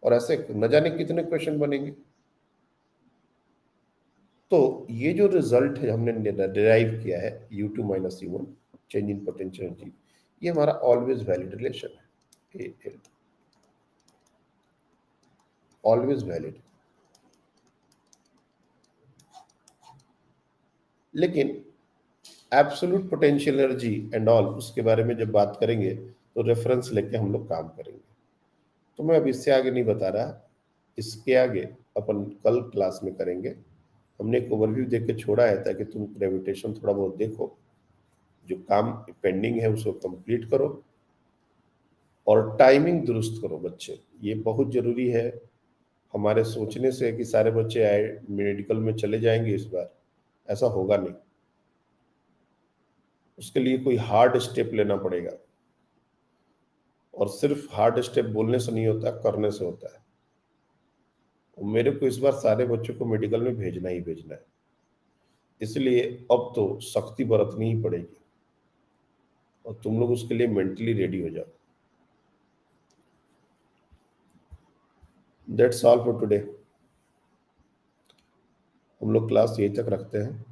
और ऐसे न जाने कितने क्वेश्चन बनेंगे। तो ये जो रिजल्ट है हमने डिराइव किया है U2 minus U1 change in potential energy, ये हमारा ऑलवेज वैलिड रिलेशन है, ऑलवेज वैलिड। लेकिन absolute potential energy and all उसके बारे में जब बात करेंगे तो रेफरेंस लेके हम लोग काम करेंगे। तो मैं अब इससे आगे नहीं बता रहा, इसके आगे अपन कल क्लास में करेंगे। हमने एक ओवरव्यू देख के छोड़ा है ताकि तुम ग्रेविटेशन थोड़ा बहुत देखो, जो काम पेंडिंग है उसको कंप्लीट करो और टाइमिंग दुरुस्त करो बच्चे, ये बहुत जरूरी है। हमारे सोचने से कि सारे बच्चे आए मेडिकल में चले जाएंगे इस बार, ऐसा होगा नहीं। उसके लिए कोई हार्ड स्टेप लेना पड़ेगा, और सिर्फ हार्ड स्टेप बोलने से नहीं होता, करने से होता है। और मेरे को इस बार सारे बच्चों को मेडिकल में भेजना ही भेजना है, इसलिए अब तो सख्ती बरतनी ही पड़ेगी और तुम लोग उसके लिए मेंटली रेडी हो जाओ। That's all for today. हम लोग क्लास यहीं तक रखते हैं।